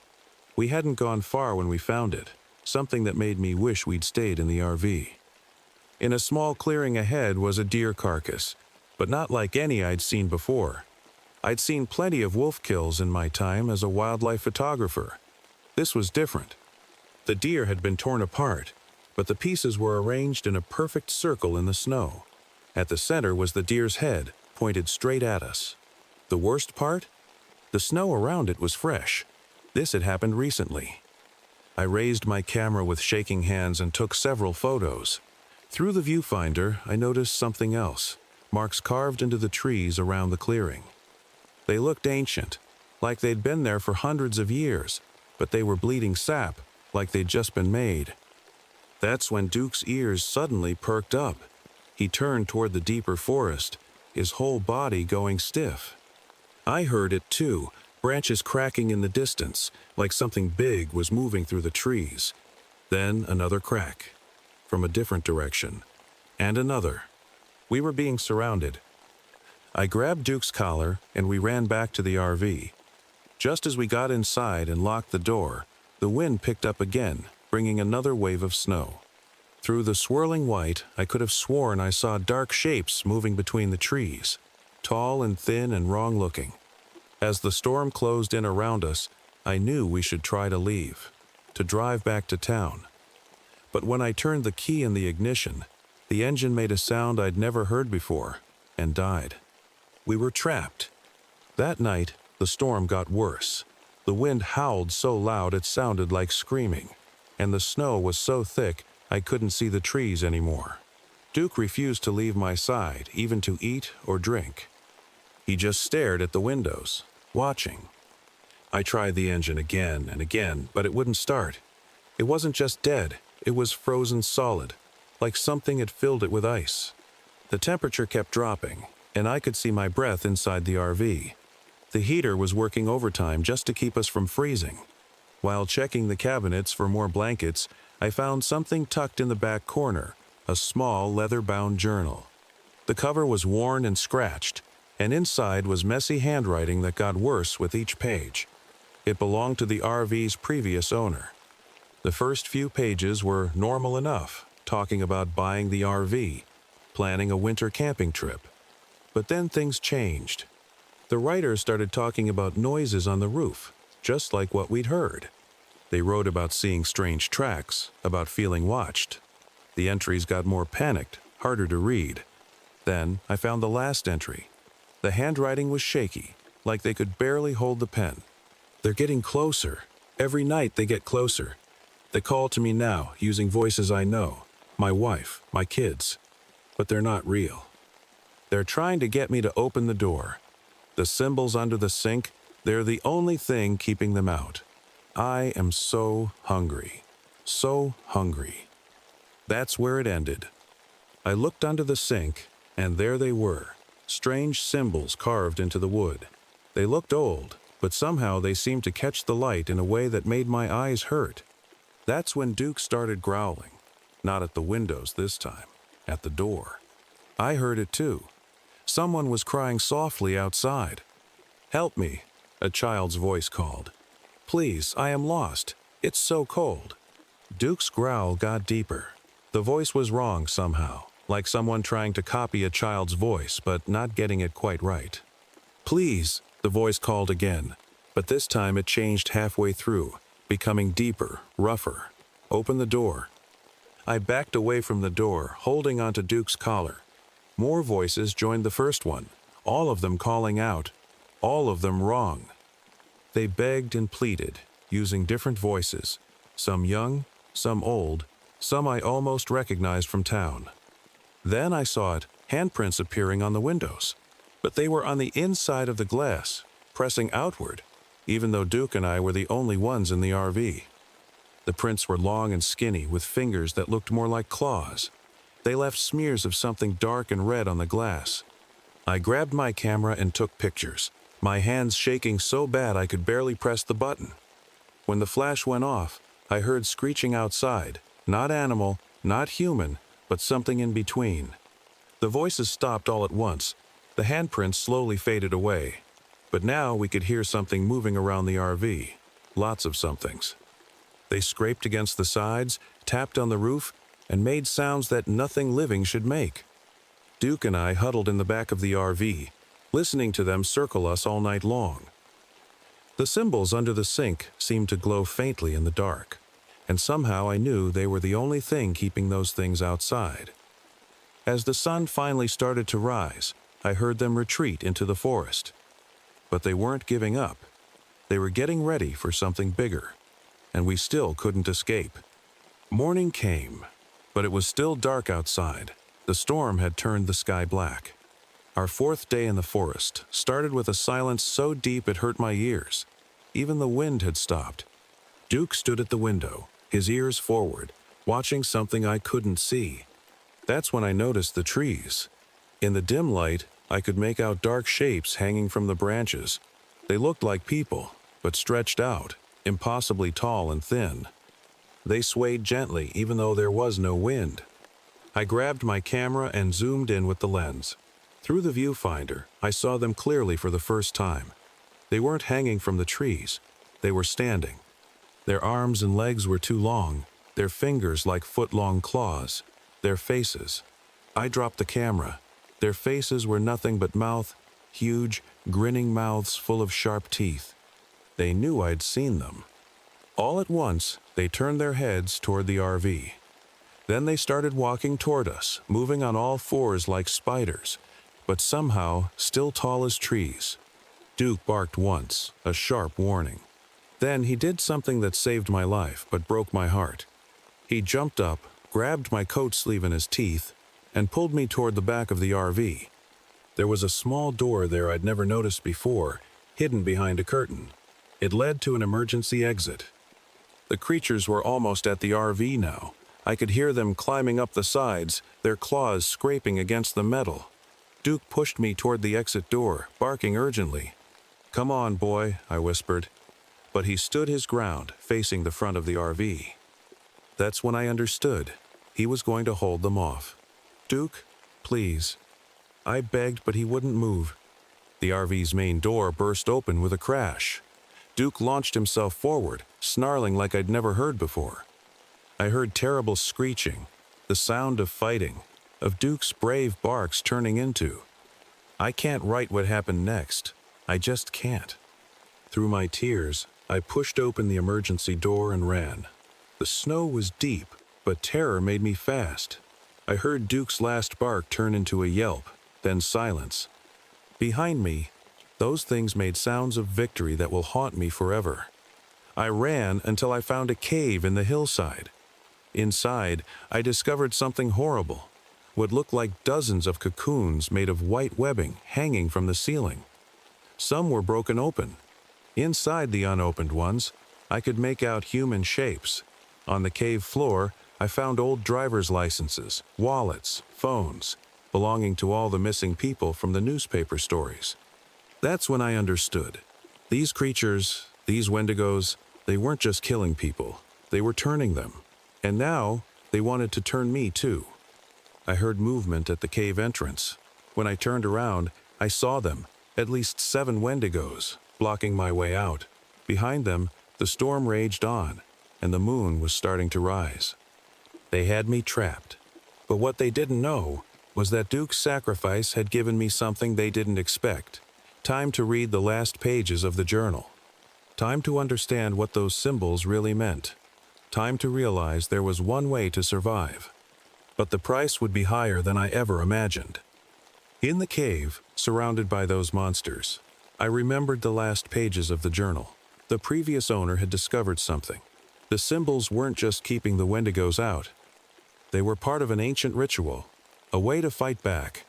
We hadn't gone far when we found it, something that made me wish we'd stayed in the RV. In a small clearing ahead was a deer carcass, but not like any I'd seen before. I'd seen plenty of wolf kills in my time as a wildlife photographer. This was different. The deer had been torn apart, but the pieces were arranged in a perfect circle in the snow. At the center was the deer's head, pointed straight at us. The worst part? The snow around it was fresh. This had happened recently. I raised my camera with shaking hands and took several photos. Through the viewfinder, I noticed something else, marks carved into the trees around the clearing. They looked ancient, like they'd been there for hundreds of years, but they were bleeding sap, like they'd just been made. That's when Duke's ears suddenly perked up. He turned toward the deeper forest, his whole body going stiff. I heard it too, branches cracking in the distance, like something big was moving through the trees. Then another crack, from a different direction, and another. We were being surrounded. I grabbed Duke's collar and we ran back to the RV. Just as we got inside and locked the door, the wind picked up again, bringing another wave of snow. Through the swirling white, I could have sworn I saw dark shapes moving between the trees, tall and thin and wrong-looking. As the storm closed in around us, I knew we should try to leave, to drive back to town. But when I turned the key in the ignition, the engine made a sound I'd never heard before, and died. We were trapped. That night, the storm got worse. The wind howled so loud it sounded like screaming, and the snow was so thick I couldn't see the trees anymore. Duke refused to leave my side, even to eat or drink. He just stared at the windows, watching. I tried the engine again and again, but it wouldn't start. It wasn't just dead, It was frozen solid, like something had filled it with ice. The temperature kept dropping, and I could see my breath inside the RV. The heater was working overtime just to keep us from freezing. While checking the cabinets for more blankets, I found something tucked in the back corner, a small leather-bound journal. The cover was worn and scratched, and inside was messy handwriting that got worse with each page. It belonged to the RV's previous owner. The first few pages were normal enough, talking about buying the RV, planning a winter camping trip. But then things changed. The writer started talking about noises on the roof, just like what we'd heard. They wrote about seeing strange tracks, about feeling watched. The entries got more panicked, harder to read. Then I found the last entry. The handwriting was shaky, like they could barely hold the pen. "They're getting closer. Every night they get closer. They call to me now, using voices I know, my wife, my kids. But they're not real. They're trying to get me to open the door. The symbols under the sink, they're the only thing keeping them out. I am so hungry. So hungry." That's where it ended. I looked under the sink, and there they were, strange symbols carved into the wood. They looked old, but somehow they seemed to catch the light in a way that made my eyes hurt. That's when Duke started growling. Not at the windows this time, at the door. I heard it too. Someone was crying softly outside. "Help me," a child's voice called. "Please, I am lost. It's so cold." Duke's growl got deeper. The voice was wrong somehow, like someone trying to copy a child's voice but not getting it quite right. "Please," the voice called again, but this time it changed halfway through, becoming deeper, rougher. "Open the door." I backed away from the door, holding onto Duke's collar. More voices joined the first one, all of them calling out, all of them wrong. They begged and pleaded, using different voices, some young, some old, some I almost recognized from town. Then I saw it, handprints appearing on the windows. But they were on the inside of the glass, pressing outward, even though Duke and I were the only ones in the RV. The prints were long and skinny, with fingers that looked more like claws. They left smears of something dark and red on the glass. I grabbed my camera and took pictures, my hands shaking so bad I could barely press the button. When the flash went off, I heard screeching outside, not animal, not human, but something in between. The voices stopped all at once. The handprints slowly faded away. But now we could hear something moving around the RV. Lots of somethings. They scraped against the sides, tapped on the roof, and made sounds that nothing living should make. Duke and I huddled in the back of the RV, listening to them circle us all night long. The symbols under the sink seemed to glow faintly in the dark, and somehow I knew they were the only thing keeping those things outside. As the sun finally started to rise, I heard them retreat into the forest. But they weren't giving up. They were getting ready for something bigger, and we still couldn't escape. Morning came, but it was still dark outside. The storm had turned the sky black. Our fourth day in the forest started with a silence so deep it hurt my ears. Even the wind had stopped. Duke stood at the window, his ears forward, watching something I couldn't see. That's when I noticed the trees. In the dim light, I could make out dark shapes hanging from the branches. They looked like people, but stretched out, impossibly tall and thin. They swayed gently even though there was no wind. I grabbed my camera and zoomed in with the lens. Through the viewfinder, I saw them clearly for the first time. They weren't hanging from the trees. They were standing. Their arms and legs were too long, their fingers like foot-long claws, their faces. I dropped the camera. Their faces were nothing but mouth, huge, grinning mouths full of sharp teeth. They knew I'd seen them. All at once, they turned their heads toward the RV. Then they started walking toward us, moving on all fours like spiders, but somehow still tall as trees. Duke barked once, a sharp warning. Then he did something that saved my life but broke my heart. He jumped up, grabbed my coat sleeve in his teeth, and pulled me toward the back of the RV. There was a small door there I'd never noticed before, hidden behind a curtain. It led to an emergency exit. The creatures were almost at the RV now. I could hear them climbing up the sides, their claws scraping against the metal. Duke pushed me toward the exit door, barking urgently. "Come on, boy," I whispered. But he stood his ground, facing the front of the RV. That's when I understood. He was going to hold them off. "Duke, please." I begged, but he wouldn't move. The RV's main door burst open with a crash. Duke launched himself forward, snarling like I'd never heard before. I heard terrible screeching, the sound of fighting, of Duke's brave barks turning into. I can't write what happened next. I just can't. Through my tears, I pushed open the emergency door and ran. The snow was deep, but terror made me fast. I heard Duke's last bark turn into a yelp, then silence. Behind me, those things made sounds of victory that will haunt me forever. I ran until I found a cave in the hillside. Inside, I discovered something horrible, what looked like dozens of cocoons made of white webbing hanging from the ceiling. Some were broken open. Inside the unopened ones, I could make out human shapes. On the cave floor, I found old driver's licenses, wallets, phones, belonging to all the missing people from the newspaper stories. That's when I understood. These creatures, these Wendigos, they weren't just killing people, they were turning them. And now, they wanted to turn me too. I heard movement at the cave entrance. When I turned around, I saw them, at least 7 Wendigos, blocking my way out. Behind them, the storm raged on, and the moon was starting to rise. They had me trapped. But what they didn't know was that Duke's sacrifice had given me something they didn't expect. Time to read the last pages of the journal. Time to understand what those symbols really meant. Time to realize there was one way to survive. But the price would be higher than I ever imagined. In the cave, surrounded by those monsters, I remembered the last pages of the journal. The previous owner had discovered something. The symbols weren't just keeping the Wendigos out. They were part of an ancient ritual, a way to fight back.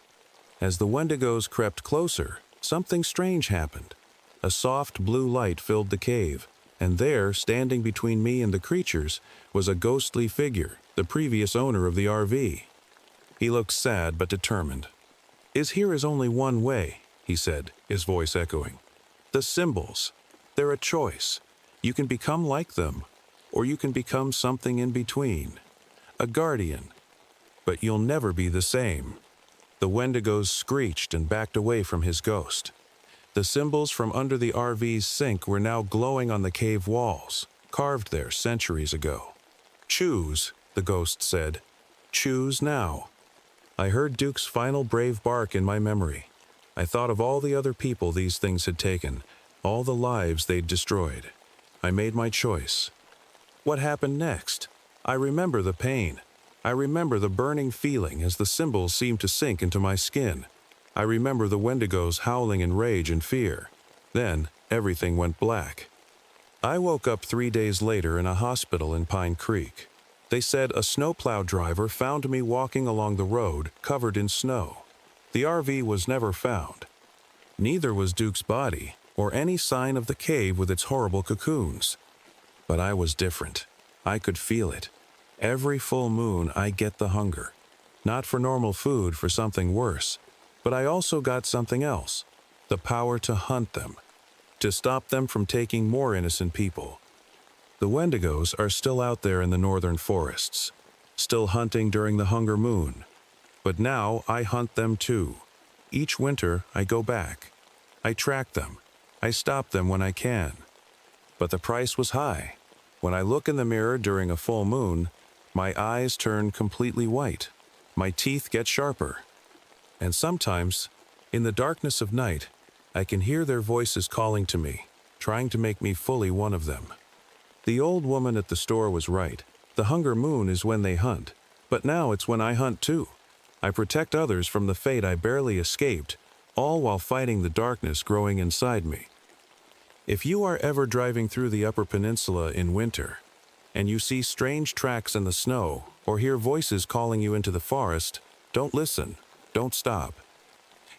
As the Wendigos crept closer, something strange happened. A soft blue light filled the cave, and there, standing between me and the creatures, was a ghostly figure, the previous owner of the RV. He looked sad but determined. Here is only one way," he said, his voice echoing. "The symbols. They're a choice. You can become like them, or you can become something in between. A guardian. But you'll never be the same." The Wendigos screeched and backed away from his ghost. The symbols from under the RV's sink were now glowing on the cave walls, carved there centuries ago. "Choose," the ghost said. "Choose now." I heard Duke's final brave bark in my memory. I thought of all the other people these things had taken, all the lives they'd destroyed. I made my choice. What happened next? I remember the pain. I remember the burning feeling as the symbols seemed to sink into my skin. I remember the Wendigos howling in rage and fear. Then, everything went black. I woke up 3 days later in a hospital in Pine Creek. They said a snowplow driver found me walking along the road, covered in snow. The RV was never found. Neither was Duke's body, or any sign of the cave with its horrible cocoons. But I was different. I could feel it. Every full moon I get the hunger. Not for normal food, for something worse. But I also got something else. The power to hunt them. To stop them from taking more innocent people. The Wendigos are still out there in the northern forests, still hunting during the hunger moon. But now I hunt them too. Each winter I go back. I track them. I stop them when I can. But the price was high. When I look in the mirror during a full moon, my eyes turn completely white. My teeth get sharper. And sometimes, in the darkness of night, I can hear their voices calling to me, trying to make me fully one of them. The old woman at the store was right. The hunger moon is when they hunt. But now it's when I hunt too. I protect others from the fate I barely escaped, all while fighting the darkness growing inside me. If you are ever driving through the Upper Peninsula in winter, and you see strange tracks in the snow, or hear voices calling you into the forest, don't listen, don't stop.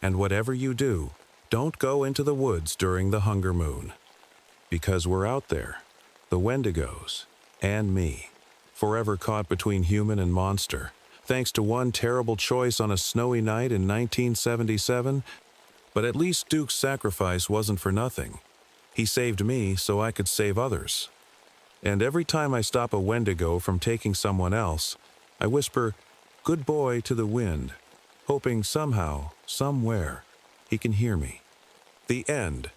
And whatever you do, don't go into the woods during the hunger moon. Because we're out there. The Wendigos, and me, forever caught between human and monster, thanks to one terrible choice on a snowy night in 1977. But at least Duke's sacrifice wasn't for nothing. He saved me so I could save others. And every time I stop a Wendigo from taking someone else, I whisper, "Good boy," to the wind, hoping somehow, somewhere, he can hear me. The end.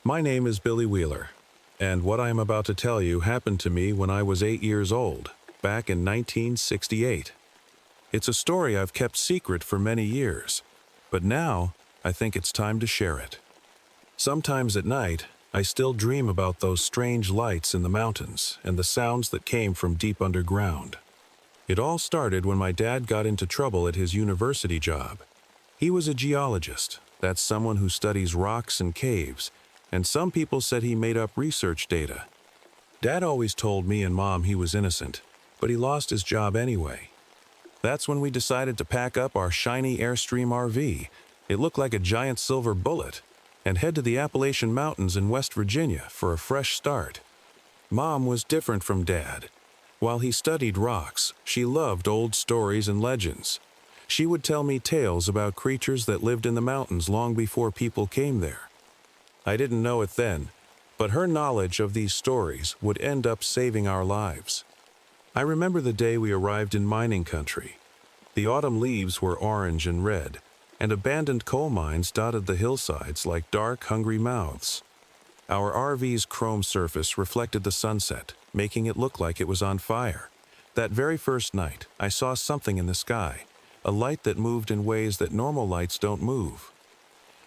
My name is Billy Wheeler, and what I am about to tell you happened to me when I was 8 years old, back in 1968. It's a story I've kept secret for many years, but now I think it's time to share it. Sometimes at night, I still dream about those strange lights in the mountains and the sounds that came from deep underground. It all started when my dad got into trouble at his university job. He was a geologist, that's someone who studies rocks and caves, and some people said he made up research data. Dad always told me and Mom he was innocent, but he lost his job anyway. That's when we decided to pack up our shiny Airstream RV, it looked like a giant silver bullet, and head to the Appalachian Mountains in West Virginia for a fresh start. Mom was different from Dad. While he studied rocks, she loved old stories and legends. She would tell me tales about creatures that lived in the mountains long before people came there. I didn't know it then, but her knowledge of these stories would end up saving our lives. I remember the day we arrived in mining country. The autumn leaves were orange and red, and abandoned coal mines dotted the hillsides like dark, hungry mouths. Our RV's chrome surface reflected the sunset, making it look like it was on fire. That very first night, I saw something in the sky, a light that moved in ways that normal lights don't move.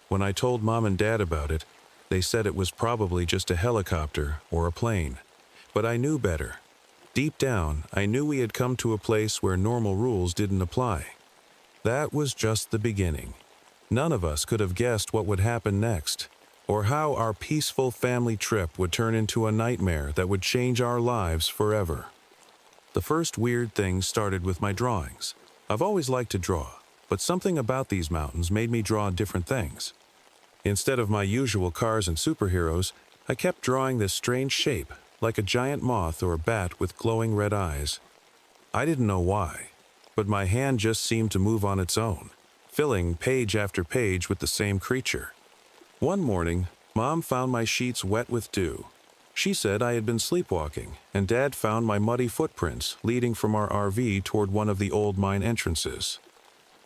When I told Mom and Dad about it, they said it was probably just a helicopter or a plane. But I knew better. Deep down, I knew we had come to a place where normal rules didn't apply. That was just the beginning. None of us could have guessed what would happen next, or how our peaceful family trip would turn into a nightmare that would change our lives forever. The first weird thing started with my drawings. I've always liked to draw, but something about these mountains made me draw different things. Instead of my usual cars and superheroes, I kept drawing this strange shape, like a giant moth or a bat with glowing red eyes. I didn't know why, but my hand just seemed to move on its own, filling page after page with the same creature. One morning, Mom found my sheets wet with dew. She said I had been sleepwalking, and Dad found my muddy footprints leading from our RV toward one of the old mine entrances.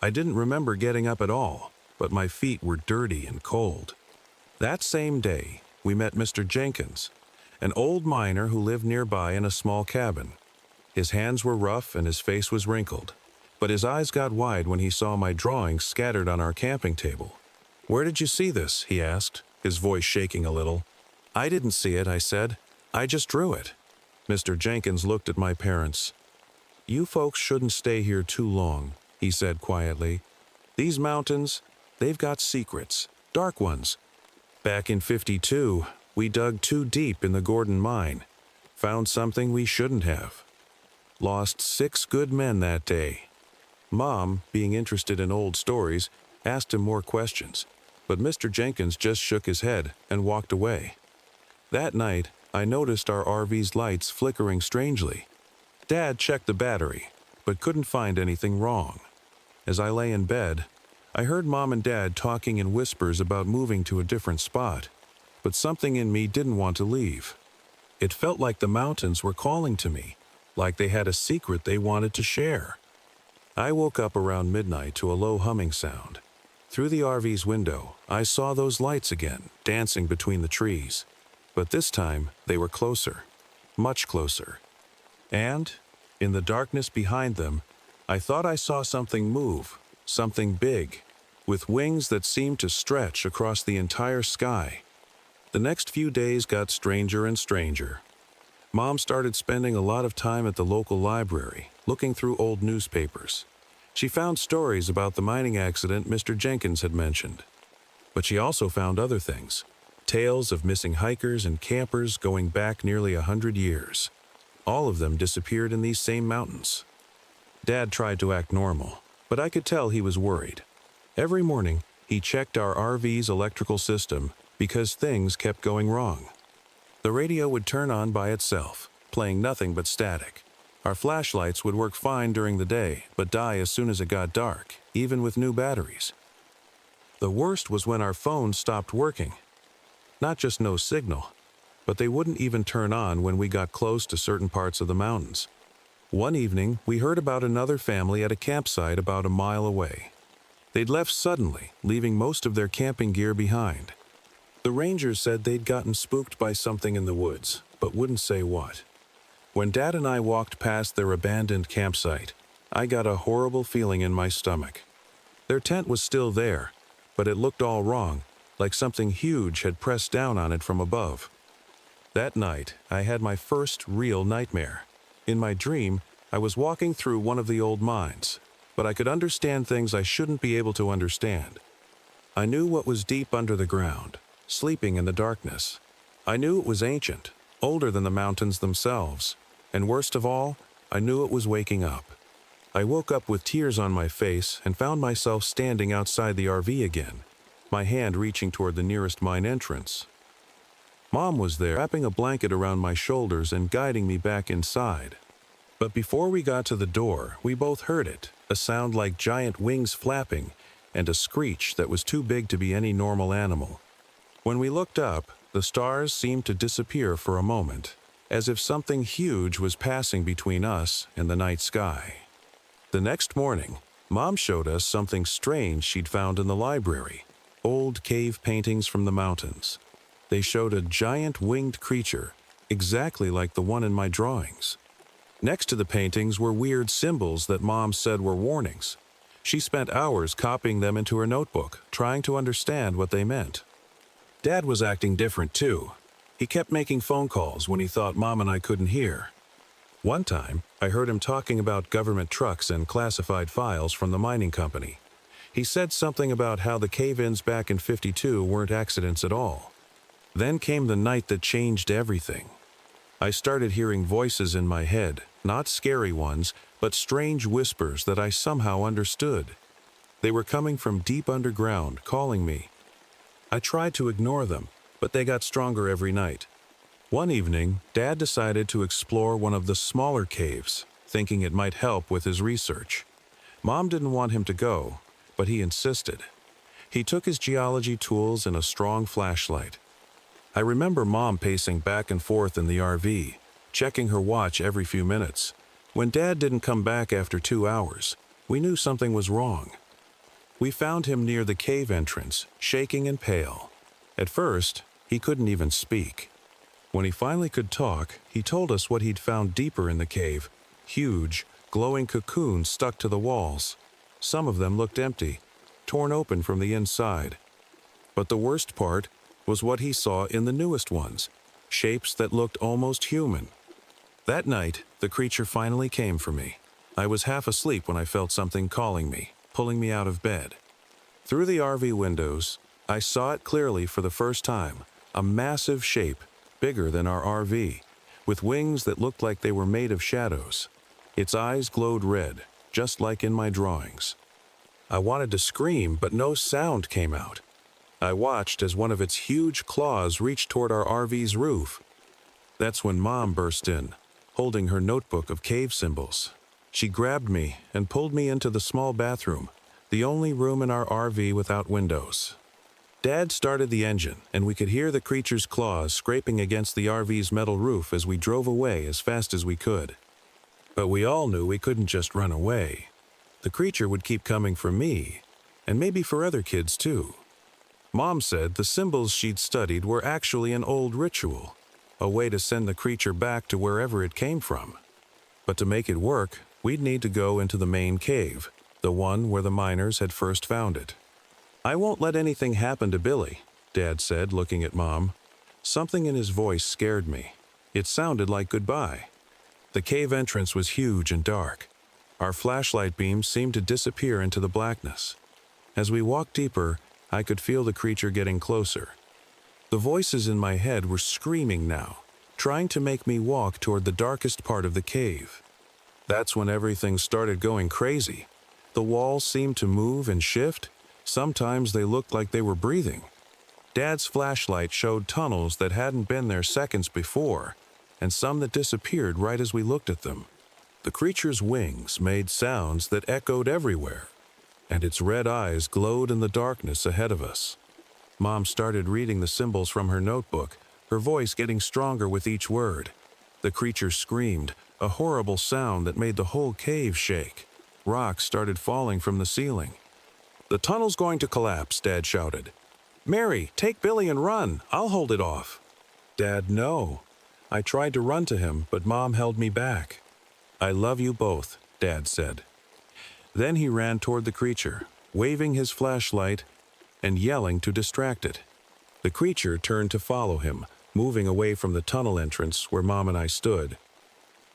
I didn't remember getting up at all, but my feet were dirty and cold. That same day, we met Mr. Jenkins, an old miner who lived nearby in a small cabin. His hands were rough and his face was wrinkled, but his eyes got wide when he saw my drawings scattered on our camping table. "Where did you see this?" he asked, his voice shaking a little. "I didn't see it," I said. "I just drew it." Mr. Jenkins looked at my parents. "You folks shouldn't stay here too long," he said quietly. "These mountains, they've got secrets, dark ones. Back in '52, we dug too deep in the Gordon mine, found something we shouldn't have. Lost 6 good men that day." Mom, being interested in old stories, asked him more questions, but Mr. Jenkins just shook his head and walked away. That night, I noticed our RV's lights flickering strangely. Dad checked the battery, but couldn't find anything wrong. As I lay in bed, I heard Mom and Dad talking in whispers about moving to a different spot, but something in me didn't want to leave. It felt like the mountains were calling to me, like they had a secret they wanted to share. I woke up around midnight to a low humming sound. Through the RV's window, I saw those lights again, dancing between the trees. But this time, they were closer, much closer. And, in the darkness behind them, I thought I saw something move, something big, with wings that seemed to stretch across the entire sky. The next few days got stranger and stranger. Mom started spending a lot of time at the local library, looking through old newspapers. She found stories about the mining accident Mr. Jenkins had mentioned. But she also found other things. Tales of missing hikers and campers going back nearly 100 years. All of them disappeared in these same mountains. Dad tried to act normal, but I could tell he was worried. Every morning, He checked our RV's electrical system because things kept going wrong. The radio would turn on by itself, playing nothing but static. Our flashlights would work fine during the day, but die as soon as it got dark, even with new batteries. The worst was when our phones stopped working. Not just no signal, but they wouldn't even turn on when we got close to certain parts of the mountains. One evening, we heard about another family at a campsite about a mile away. They'd left suddenly, leaving most of their camping gear behind. The rangers said they'd gotten spooked by something in the woods, but wouldn't say what. When Dad and I walked past their abandoned campsite, I got a horrible feeling in my stomach. Their tent was still there, but it looked all wrong, like something huge had pressed down on it from above. That night, I had my first real nightmare. In my dream, I was walking through one of the old mines, but I could understand things I shouldn't be able to understand. I knew what was deep under the ground, sleeping in the darkness. I knew it was ancient, older than the mountains themselves, and worst of all, I knew it was waking up. I woke up with tears on my face and found myself standing outside the RV again, my hand reaching toward the nearest mine entrance. Mom was there, wrapping a blanket around my shoulders and guiding me back inside. But before we got to the door, we both heard it, a sound like giant wings flapping, and a screech that was too big to be any normal animal. When we looked up, the stars seemed to disappear for a moment, as if something huge was passing between us and the night sky. The next morning, Mom showed us something strange she'd found in the library, old cave paintings from the mountains. They showed a giant winged creature, exactly like the one in my drawings. Next to the paintings were weird symbols that Mom said were warnings. She spent hours copying them into her notebook, trying to understand what they meant. Dad was acting different too. He kept making phone calls when he thought Mom and I couldn't hear. One time, I heard him talking about government trucks and classified files from the mining company. He said something about how the cave-ins back in '52 weren't accidents at all. Then came the night that changed everything. I started hearing voices in my head, not scary ones, but strange whispers that I somehow understood. They were coming from deep underground, calling me. I tried to ignore them, but they got stronger every night. One evening, Dad decided to explore one of the smaller caves, thinking it might help with his research. Mom didn't want him to go, but he insisted. He took his geology tools and a strong flashlight. I remember Mom pacing back and forth in the RV, checking her watch every few minutes. When Dad didn't come back after 2 hours, we knew something was wrong. We found him near the cave entrance, shaking and pale. At first, he couldn't even speak. When he finally could talk, he told us what he'd found deeper in the cave, huge, glowing cocoons stuck to the walls. Some of them looked empty, torn open from the inside. But the worst part was what he saw in the newest ones, shapes that looked almost human. That night, the creature finally came for me. I was half asleep when I felt something calling me, pulling me out of bed. Through the RV windows, I saw it clearly for the first time, a massive shape, bigger than our RV, with wings that looked like they were made of shadows. Its eyes glowed red, just like in my drawings. I wanted to scream, but no sound came out. I watched as one of its huge claws reached toward our RV's roof. That's when Mom burst in, holding her notebook of cave symbols. She grabbed me and pulled me into the small bathroom, the only room in our RV without windows. Dad started the engine, and we could hear the creature's claws scraping against the RV's metal roof as we drove away as fast as we could. But we all knew we couldn't just run away. The creature would keep coming for me, and maybe for other kids too. Mom said the symbols she'd studied were actually an old ritual, a way to send the creature back to wherever it came from. But to make it work, we'd need to go into the main cave, the one where the miners had first found it. "I won't let anything happen to Billy," Dad said, looking at Mom. Something in his voice scared me. It sounded like goodbye. The cave entrance was huge and dark. Our flashlight beams seemed to disappear into the blackness. As we walked deeper, I could feel the creature getting closer. The voices in my head were screaming now, trying to make me walk toward the darkest part of the cave. That's when everything started going crazy. The walls seemed to move and shift. Sometimes they looked like they were breathing. Dad's flashlight showed tunnels that hadn't been there seconds before, and some that disappeared right as we looked at them. The creature's wings made sounds that echoed everywhere, and its red eyes glowed in the darkness ahead of us. Mom started reading the symbols from her notebook, her voice getting stronger with each word. The creature screamed, a horrible sound that made the whole cave shake. Rocks started falling from the ceiling. "The tunnel's going to collapse," Dad shouted. "Mary, take Billy and run. I'll hold it off." "Dad, no." I tried to run to him, but Mom held me back. "I love you both," Dad said. Then he ran toward the creature, waving his flashlight and yelling to distract it. The creature turned to follow him, moving away from the tunnel entrance where Mom and I stood.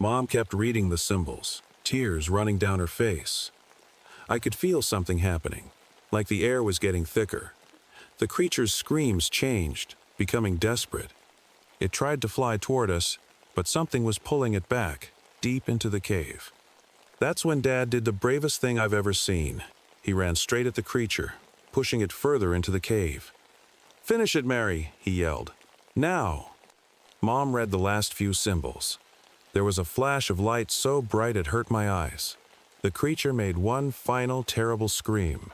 Mom kept reading the symbols, tears running down her face. I could feel something happening, like the air was getting thicker. The creature's screams changed, becoming desperate. It tried to fly toward us, but something was pulling it back, deep into the cave. That's when Dad did the bravest thing I've ever seen. He ran straight at the creature, pushing it further into the cave. "Finish it, Mary," he yelled. "Now!" Mom read the last few symbols. There was a flash of light so bright it hurt my eyes. The creature made one final terrible scream.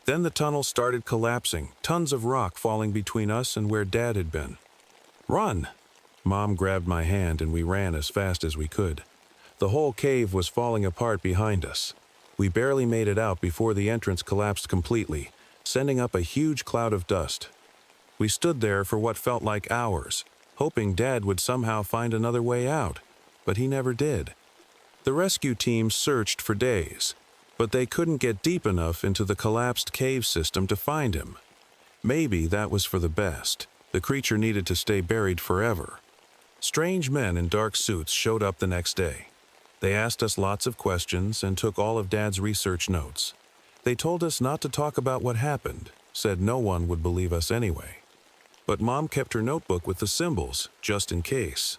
Then the tunnel started collapsing, tons of rock falling between us and where Dad had been. "Run!" Mom grabbed my hand and we ran as fast as we could. The whole cave was falling apart behind us. We barely made it out before the entrance collapsed completely, sending up a huge cloud of dust. We stood there for what felt like hours, hoping Dad would somehow find another way out, but he never did. The rescue team searched for days, but they couldn't get deep enough into the collapsed cave system to find him. Maybe that was for the best. The creature needed to stay buried forever. Strange men in dark suits showed up the next day. They asked us lots of questions and took all of Dad's research notes. They told us not to talk about what happened, said no one would believe us anyway. But Mom kept her notebook with the symbols, just in case.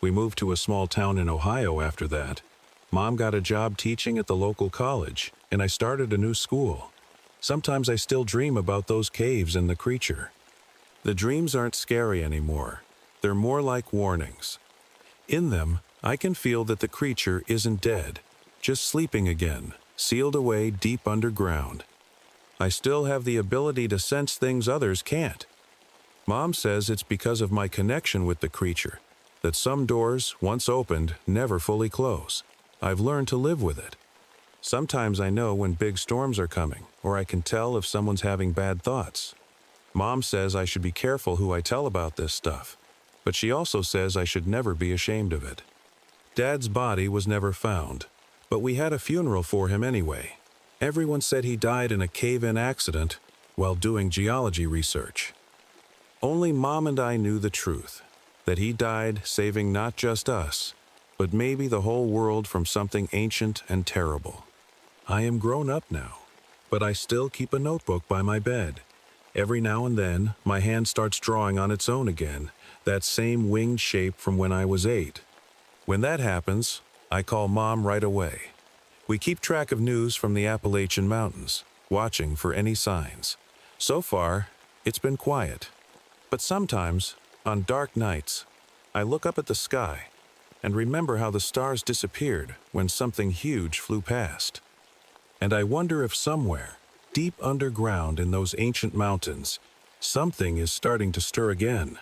We moved to a small town in Ohio after that. Mom got a job teaching at the local college, and I started a new school. Sometimes I still dream about those caves and the creature. The dreams aren't scary anymore. They're more like warnings. In them, I can feel that the creature isn't dead, just sleeping again, sealed away deep underground. I still have the ability to sense things others can't. Mom says it's because of my connection with the creature, that some doors, once opened, never fully close. I've learned to live with it. Sometimes I know when big storms are coming, or I can tell if someone's having bad thoughts. Mom says I should be careful who I tell about this stuff, but she also says I should never be ashamed of it. Dad's body was never found, but we had a funeral for him anyway. Everyone said he died in a cave-in accident while doing geology research. Only Mom and I knew the truth, that he died saving not just us, but maybe the whole world from something ancient and terrible. I am grown up now, but I still keep a notebook by my bed. Every now and then, my hand starts drawing on its own again, that same winged shape from when I was 8. When that happens, I call Mom right away. We keep track of news from the Appalachian Mountains, watching for any signs. So far, it's been quiet. But sometimes, on dark nights, I look up at the sky and remember how the stars disappeared when something huge flew past. And I wonder if somewhere, deep underground in those ancient mountains, something is starting to stir again.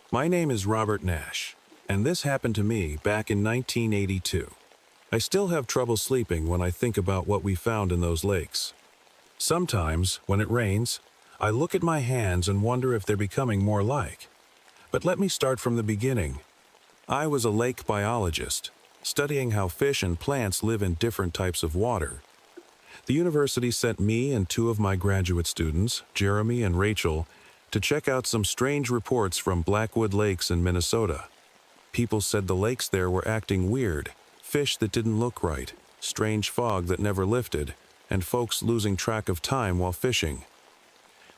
My name is Robert Nash, and this happened to me back in 1982. I still have trouble sleeping when I think about what we found in those lakes. Sometimes, when it rains, I look at my hands and wonder if they're becoming more alike. But let me start from the beginning. I was a lake biologist, studying how fish and plants live in different types of water. The university sent me and 2 of my graduate students, Jeremy and Rachel, to check out some strange reports from Blackwood Lakes in Minnesota. People said the lakes there were acting weird, fish that didn't look right, strange fog that never lifted, and folks losing track of time while fishing.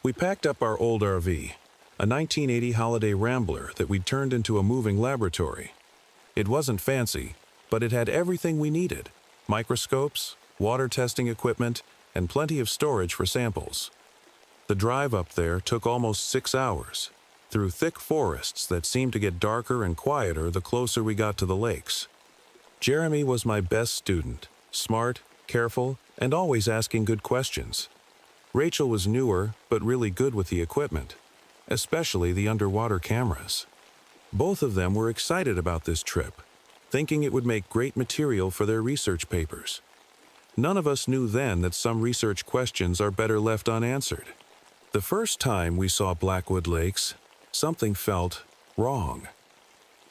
We packed up our old RV, a 1980 Holiday Rambler that we'd turned into a moving laboratory. It wasn't fancy, but it had everything we needed: microscopes, water testing equipment, and plenty of storage for samples. The drive up there took almost 6 hours, through thick forests that seemed to get darker and quieter the closer we got to the lakes. Jeremy was my best student, smart, careful, and always asking good questions. Rachel was newer, but really good with the equipment, especially the underwater cameras. Both of them were excited about this trip, thinking it would make great material for their research papers. None of us knew then that some research questions are better left unanswered. The first time we saw Blackwood Lakes, something felt wrong.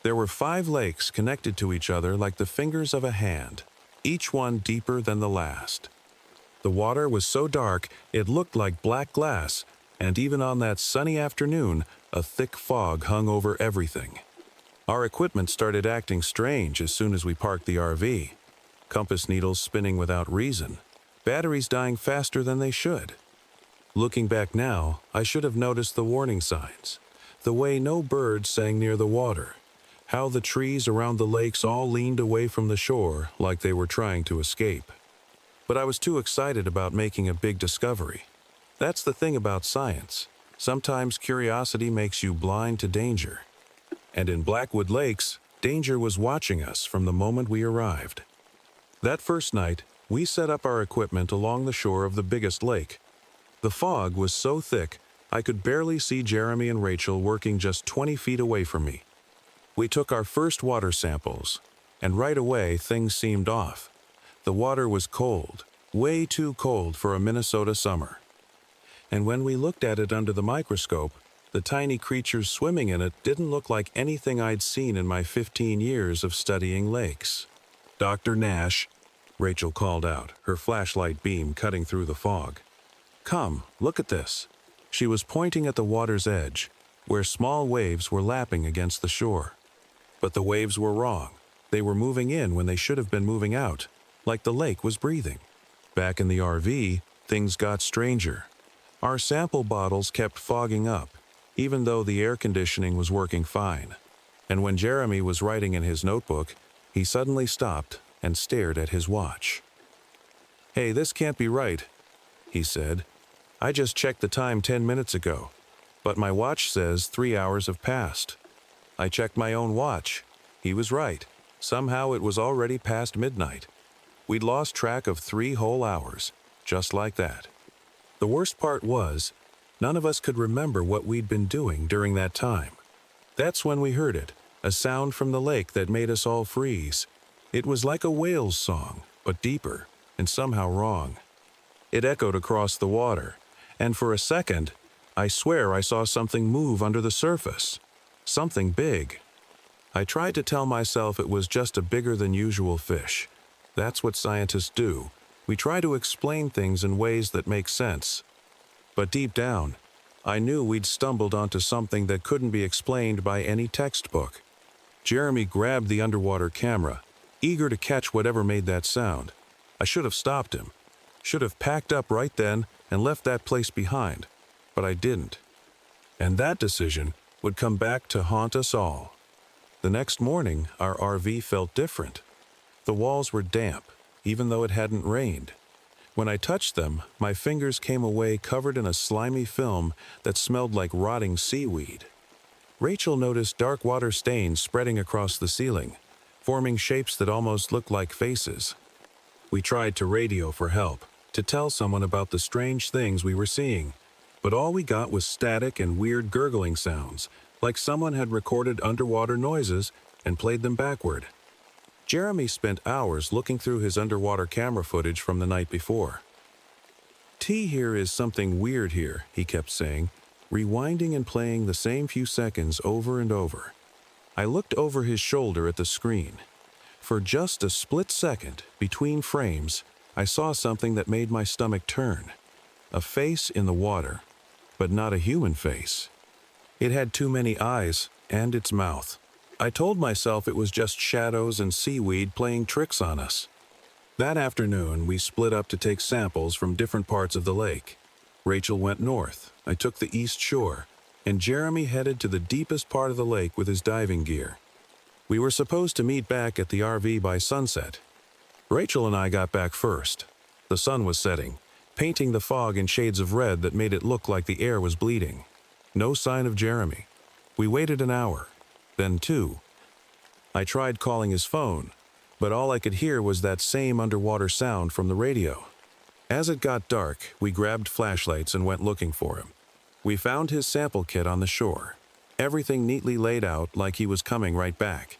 There were 5 lakes connected to each other like the fingers of a hand, each one deeper than the last. The water was so dark it looked like black glass, and even on that sunny afternoon, a thick fog hung over everything. Our equipment started acting strange as soon as we parked the RV. Compass needles spinning without reason, batteries dying faster than they should. Looking back now, I should have noticed the warning signs, the way no birds sang near the water, how the trees around the lakes all leaned away from the shore like they were trying to escape. But I was too excited about making a big discovery. That's the thing about science. Sometimes curiosity makes you blind to danger. And in Blackwood Lakes, danger was watching us from the moment we arrived. That first night, we set up our equipment along the shore of the biggest lake. The fog was so thick, I could barely see Jeremy and Rachel working just 20 feet away from me. We took our first water samples, and right away things seemed off. The water was cold, way too cold for a Minnesota summer. And when we looked at it under the microscope, the tiny creatures swimming in it didn't look like anything I'd seen in my 15 years of studying lakes. "Dr. Nash," Rachel called out, her flashlight beam cutting through the fog. "Come, look at this." She was pointing at the water's edge, where small waves were lapping against the shore. But the waves were wrong. They were moving in when they should have been moving out, like the lake was breathing. Back in the RV, things got stranger. Our sample bottles kept fogging up, even though the air conditioning was working fine. And when Jeremy was writing in his notebook, he suddenly stopped and stared at his watch. "Hey, this can't be right," he said. "I just checked the time 10 minutes ago, but my watch says 3 hours have passed." I checked my own watch. He was right. Somehow it was already past midnight. We'd lost track of 3 whole hours, just like that. The worst part was, none of us could remember what we'd been doing during that time. That's when we heard it, a sound from the lake that made us all freeze. It was like a whale's song, but deeper, and somehow wrong. It echoed across the water, and for a second, I swear I saw something move under the surface. Something big. I tried to tell myself it was just a bigger than usual fish. That's what scientists do. We try to explain things in ways that make sense. But deep down, I knew we'd stumbled onto something that couldn't be explained by any textbook. Jeremy grabbed the underwater camera, eager to catch whatever made that sound. I should have stopped him. Should have packed up right then and left that place behind. But I didn't. And that decision would come back to haunt us all. The next morning, our RV felt different. The walls were damp, even though it hadn't rained. When I touched them, my fingers came away covered in a slimy film that smelled like rotting seaweed. Rachel noticed dark water stains spreading across the ceiling, forming shapes that almost looked like faces. We tried to radio for help, to tell someone about the strange things we were seeing, but all we got was static and weird gurgling sounds, like someone had recorded underwater noises and played them backward. Jeremy spent hours looking through his underwater camera footage from the night before. "T here is something weird here," he kept saying, rewinding and playing the same few seconds over and over. I looked over his shoulder at the screen. For just a split second, between frames, I saw something that made my stomach turn. A face in the water, but not a human face. It had too many eyes, and its mouth. I told myself it was just shadows and seaweed playing tricks on us. That afternoon, we split up to take samples from different parts of the lake. Rachel went north. I took the east shore. and Jeremy headed to the deepest part of the lake with his diving gear. We were supposed to meet back at the RV by sunset. Rachel and I got back first. The sun was setting, painting the fog in shades of red that made it look like the air was bleeding. No sign of Jeremy. We waited an hour, then two. I tried calling his phone, but all I could hear was that same underwater sound from the radio. As it got dark, we grabbed flashlights and went looking for him. We found his sample kit on the shore, everything neatly laid out like he was coming right back.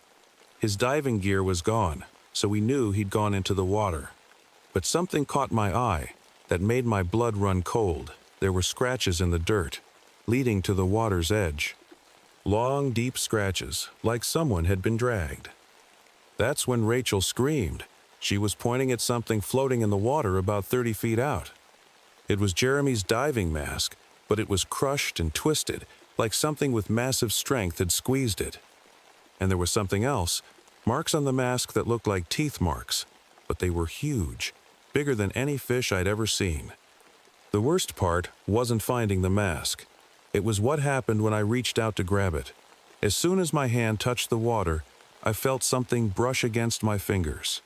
His diving gear was gone, so we knew he'd gone into the water. But something caught my eye that made my blood run cold. There were scratches in the dirt, leading to the water's edge. Long, deep scratches, like someone had been dragged. That's when Rachel screamed. She was pointing at something floating in the water about 30 feet out. It was Jeremy's diving mask, but it was crushed and twisted, like something with massive strength had squeezed it. And there was something else, marks on the mask that looked like teeth marks, but they were huge, bigger than any fish I'd ever seen. The worst part wasn't finding the mask. It was what happened when I reached out to grab it. As soon as my hand touched the water, I felt something brush against my fingers.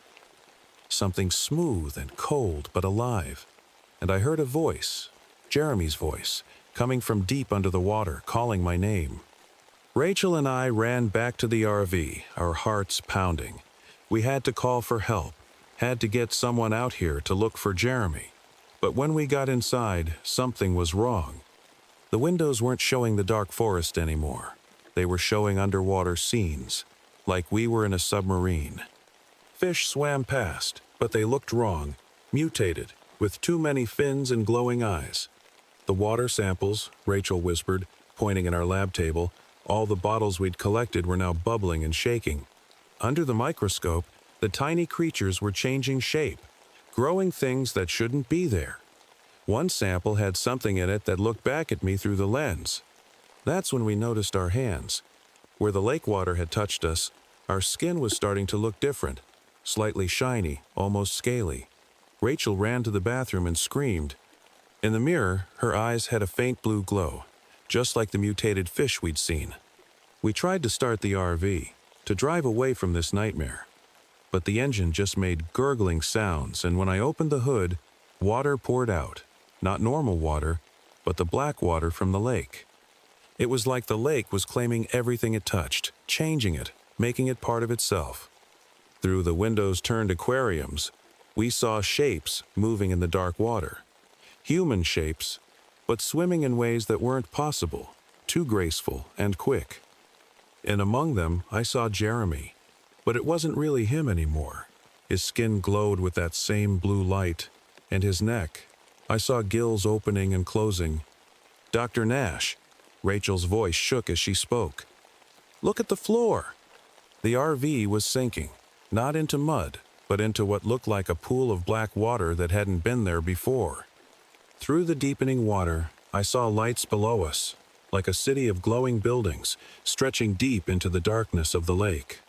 Something smooth and cold but alive. And I heard a voice, Jeremy's voice, coming from deep under the water, calling my name. Rachel and I ran back to the RV, our hearts pounding. We had to call for help, had to get someone out here to look for Jeremy. But when we got inside, something was wrong. The windows weren't showing the dark forest anymore. They were showing underwater scenes, like we were in a submarine. Fish swam past, but they looked wrong, mutated, with too many fins and glowing eyes. The water samples, Rachel whispered, pointing at our lab table, all the bottles we'd collected were now bubbling and shaking. Under the microscope, the tiny creatures were changing shape, growing things that shouldn't be there. One sample had something in it that looked back at me through the lens. That's when we noticed our hands. Where the lake water had touched us, our skin was starting to look different, slightly shiny, almost scaly. Rachel ran to the bathroom and screamed. In the mirror, her eyes had a faint blue glow, just like the mutated fish we'd seen. We tried to start the RV, to drive away from this nightmare. But the engine just made gurgling sounds, and when I opened the hood, water poured out. Not normal water, but the black water from the lake. It was like the lake was claiming everything it touched, changing it, making it part of itself. Through the windows-turned aquariums, we saw shapes moving in the dark water. Human shapes, but swimming in ways that weren't possible, too graceful and quick. And among them, I saw Jeremy. But it wasn't really him anymore. His skin glowed with that same blue light, and his neck. I saw gills opening and closing. Dr. Nash. Rachel's voice shook as she spoke. Look at the floor. The RV was sinking, not into mud, but into what looked like a pool of black water that hadn't been there before. Through the deepening water, I saw lights below us, like a city of glowing buildings, stretching deep into the darkness of the lake.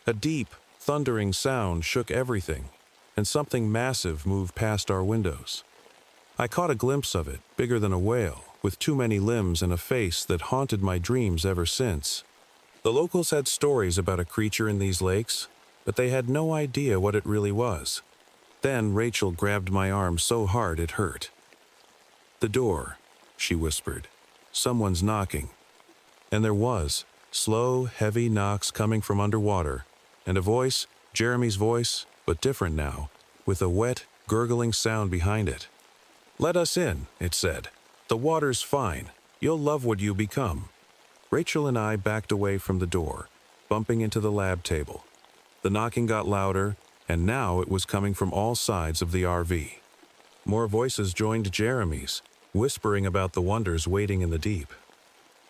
A deep, thundering sound shook everything, and something massive moved past our windows. I caught a glimpse of it, bigger than a whale, with too many limbs and a face that haunted my dreams ever since. The locals had stories about a creature in these lakes, but they had no idea what it really was. Then Rachel grabbed my arm so hard it hurt. The door, she whispered. Someone's knocking. And there was, slow, heavy knocks coming from underwater, and a voice, Jeremy's voice, but different now, with a wet, gurgling sound behind it. Let us in, it said. The water's fine. You'll love what you become. Rachel and I backed away from the door, bumping into the lab table. The knocking got louder, and now it was coming from all sides of the RV. More voices joined Jeremy's, whispering about the wonders waiting in the deep.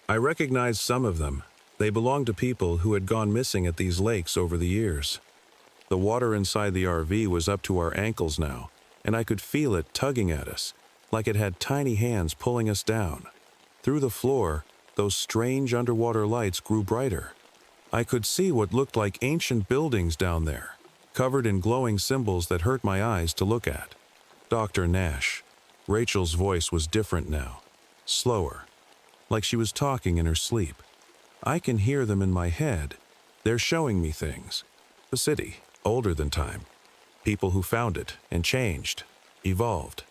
I recognized some of them. They belonged to people who had gone missing at these lakes over the years. The water inside the RV was up to our ankles now, and I could feel it tugging at us, like it had tiny hands pulling us down. Through the floor, those strange underwater lights grew brighter. I could see what looked like ancient buildings down there, covered in glowing symbols that hurt my eyes to look at. Dr. Nash. Rachel's voice was different now, slower, like she was talking in her sleep. I can hear them in my head. They're showing me things. The city, older than time. People who found it and changed, evolved.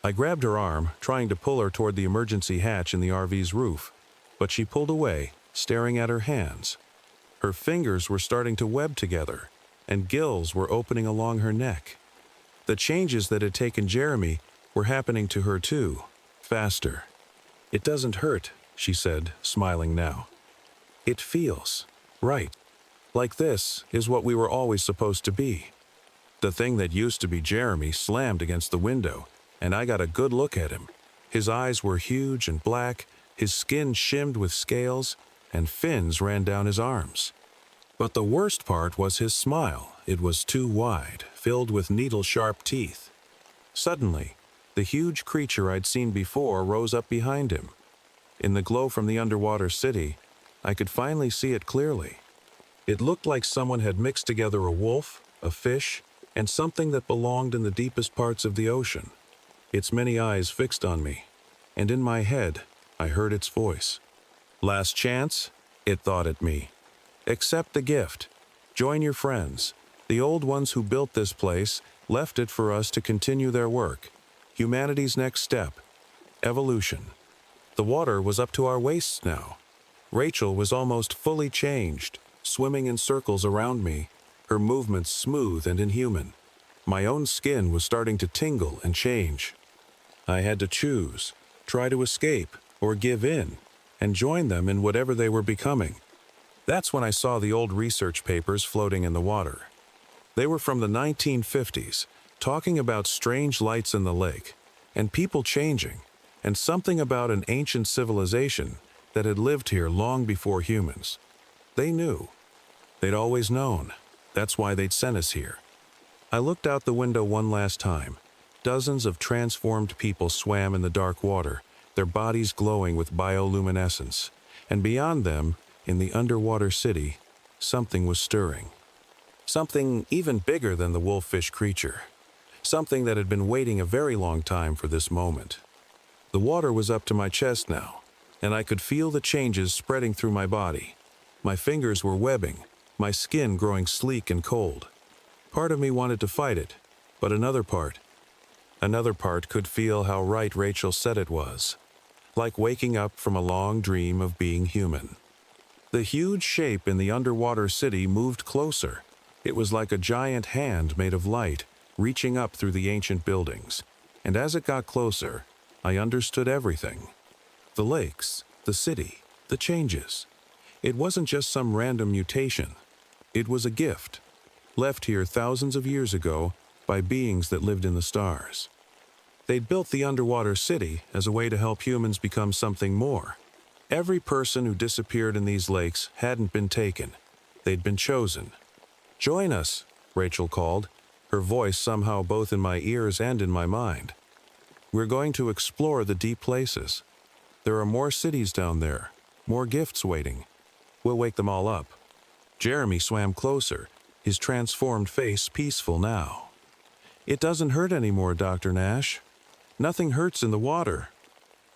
I grabbed her arm, trying to pull her toward the emergency hatch in the RV's roof, but she pulled away, staring at her hands. Her fingers were starting to web together, and gills were opening along her neck. The changes that had taken Jeremy were happening to her too, faster. "It doesn't hurt," she said, smiling now. "It feels right. Like this is what we were always supposed to be." The thing that used to be Jeremy slammed against the window, and I got a good look at him. His eyes were huge and black, his skin shimmed with scales, and fins ran down his arms. But the worst part was his smile. It was too wide, filled with needle-sharp teeth. Suddenly, the huge creature I'd seen before rose up behind him. In the glow from the underwater city, I could finally see it clearly. It looked like someone had mixed together a wolf, a fish, and something that belonged in the deepest parts of the ocean. Its many eyes fixed on me, and in my head, I heard its voice. "Last chance," it thought at me. "Accept the gift. Join your friends. The old ones who built this place left it for us to continue their work. Humanity's next step. Evolution." The water was up to our waists now. Rachel was almost fully changed, swimming in circles around me, her movements smooth and inhuman. My own skin was starting to tingle and change. I had to choose, try to escape, or give in, and join them in whatever they were becoming. That's when I saw the old research papers floating in the water. They were from the 1950s, talking about strange lights in the lake, and people changing, and something about an ancient civilization that had lived here long before humans. They knew. They'd always known. That's why they'd sent us here. I looked out the window one last time. Dozens of transformed people swam in the dark water, their bodies glowing with bioluminescence. And beyond them, in the underwater city, something was stirring. Something even bigger than the wolf-fish creature. Something that had been waiting a very long time for this moment. The water was up to my chest now, and I could feel the changes spreading through my body. My fingers were webbing, my skin growing sleek and cold. Part of me wanted to fight it, but another part could feel how right Rachel said it was. Like waking up from a long dream of being human. The huge shape in the underwater city moved closer. It was like a giant hand made of light, reaching up through the ancient buildings. And as it got closer, I understood everything. The lakes, the city, the changes. It wasn't just some random mutation. It was a gift, left here thousands of years ago by beings that lived in the stars. They'd built the underwater city as a way to help humans become something more. Every person who disappeared in these lakes hadn't been taken. They'd been chosen. "Join us," Rachel called, her voice somehow both in my ears and in my mind. "We're going to explore the deep places. There are more cities down there, more gifts waiting. We'll wake them all up." Jeremy swam closer, his transformed face peaceful now. "It doesn't hurt anymore, Dr. Nash. Nothing hurts in the water.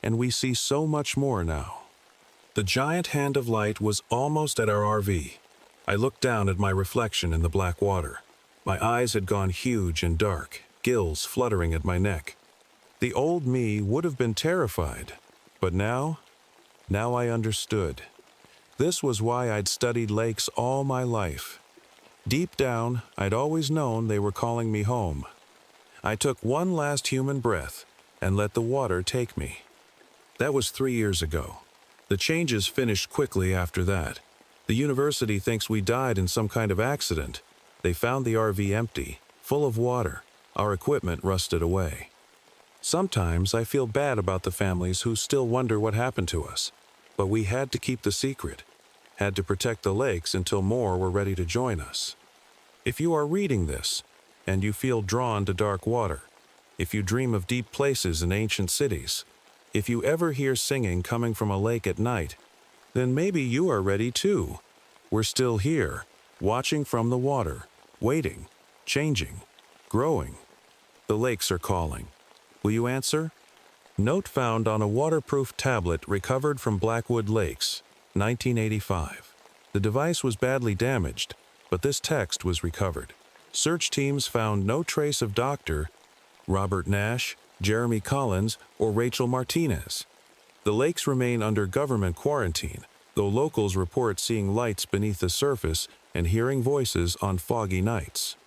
And we see so much more now." The giant hand of light was almost at our RV. I looked down at my reflection in the black water. My eyes had gone huge and dark, gills fluttering at my neck. The old me would have been terrified, but now I understood. This was why I'd studied lakes all my life. Deep down, I'd always known they were calling me home. I took one last human breath and let the water take me. That was 3 years ago. The changes finished quickly after that. The university thinks we died in some kind of accident. They found the RV empty, full of water. Our equipment rusted away. Sometimes I feel bad about the families who still wonder what happened to us. But we had to keep the secret. Had to protect the lakes until more were ready to join us. If you are reading this, and you feel drawn to dark water, if you dream of deep places in ancient cities, if you ever hear singing coming from a lake at night, then maybe you are ready too. We're still here, watching from the water, waiting, changing, growing. The lakes are calling. Will you answer? Note found on a waterproof tablet recovered from Blackwood Lakes, 1985. The device was badly damaged, but this text was recovered. Search teams found no trace of Dr. Robert Nash, Jeremy Collins, or Rachel Martinez. The lakes remain under government quarantine, though locals report seeing lights beneath the surface and hearing voices on foggy nights.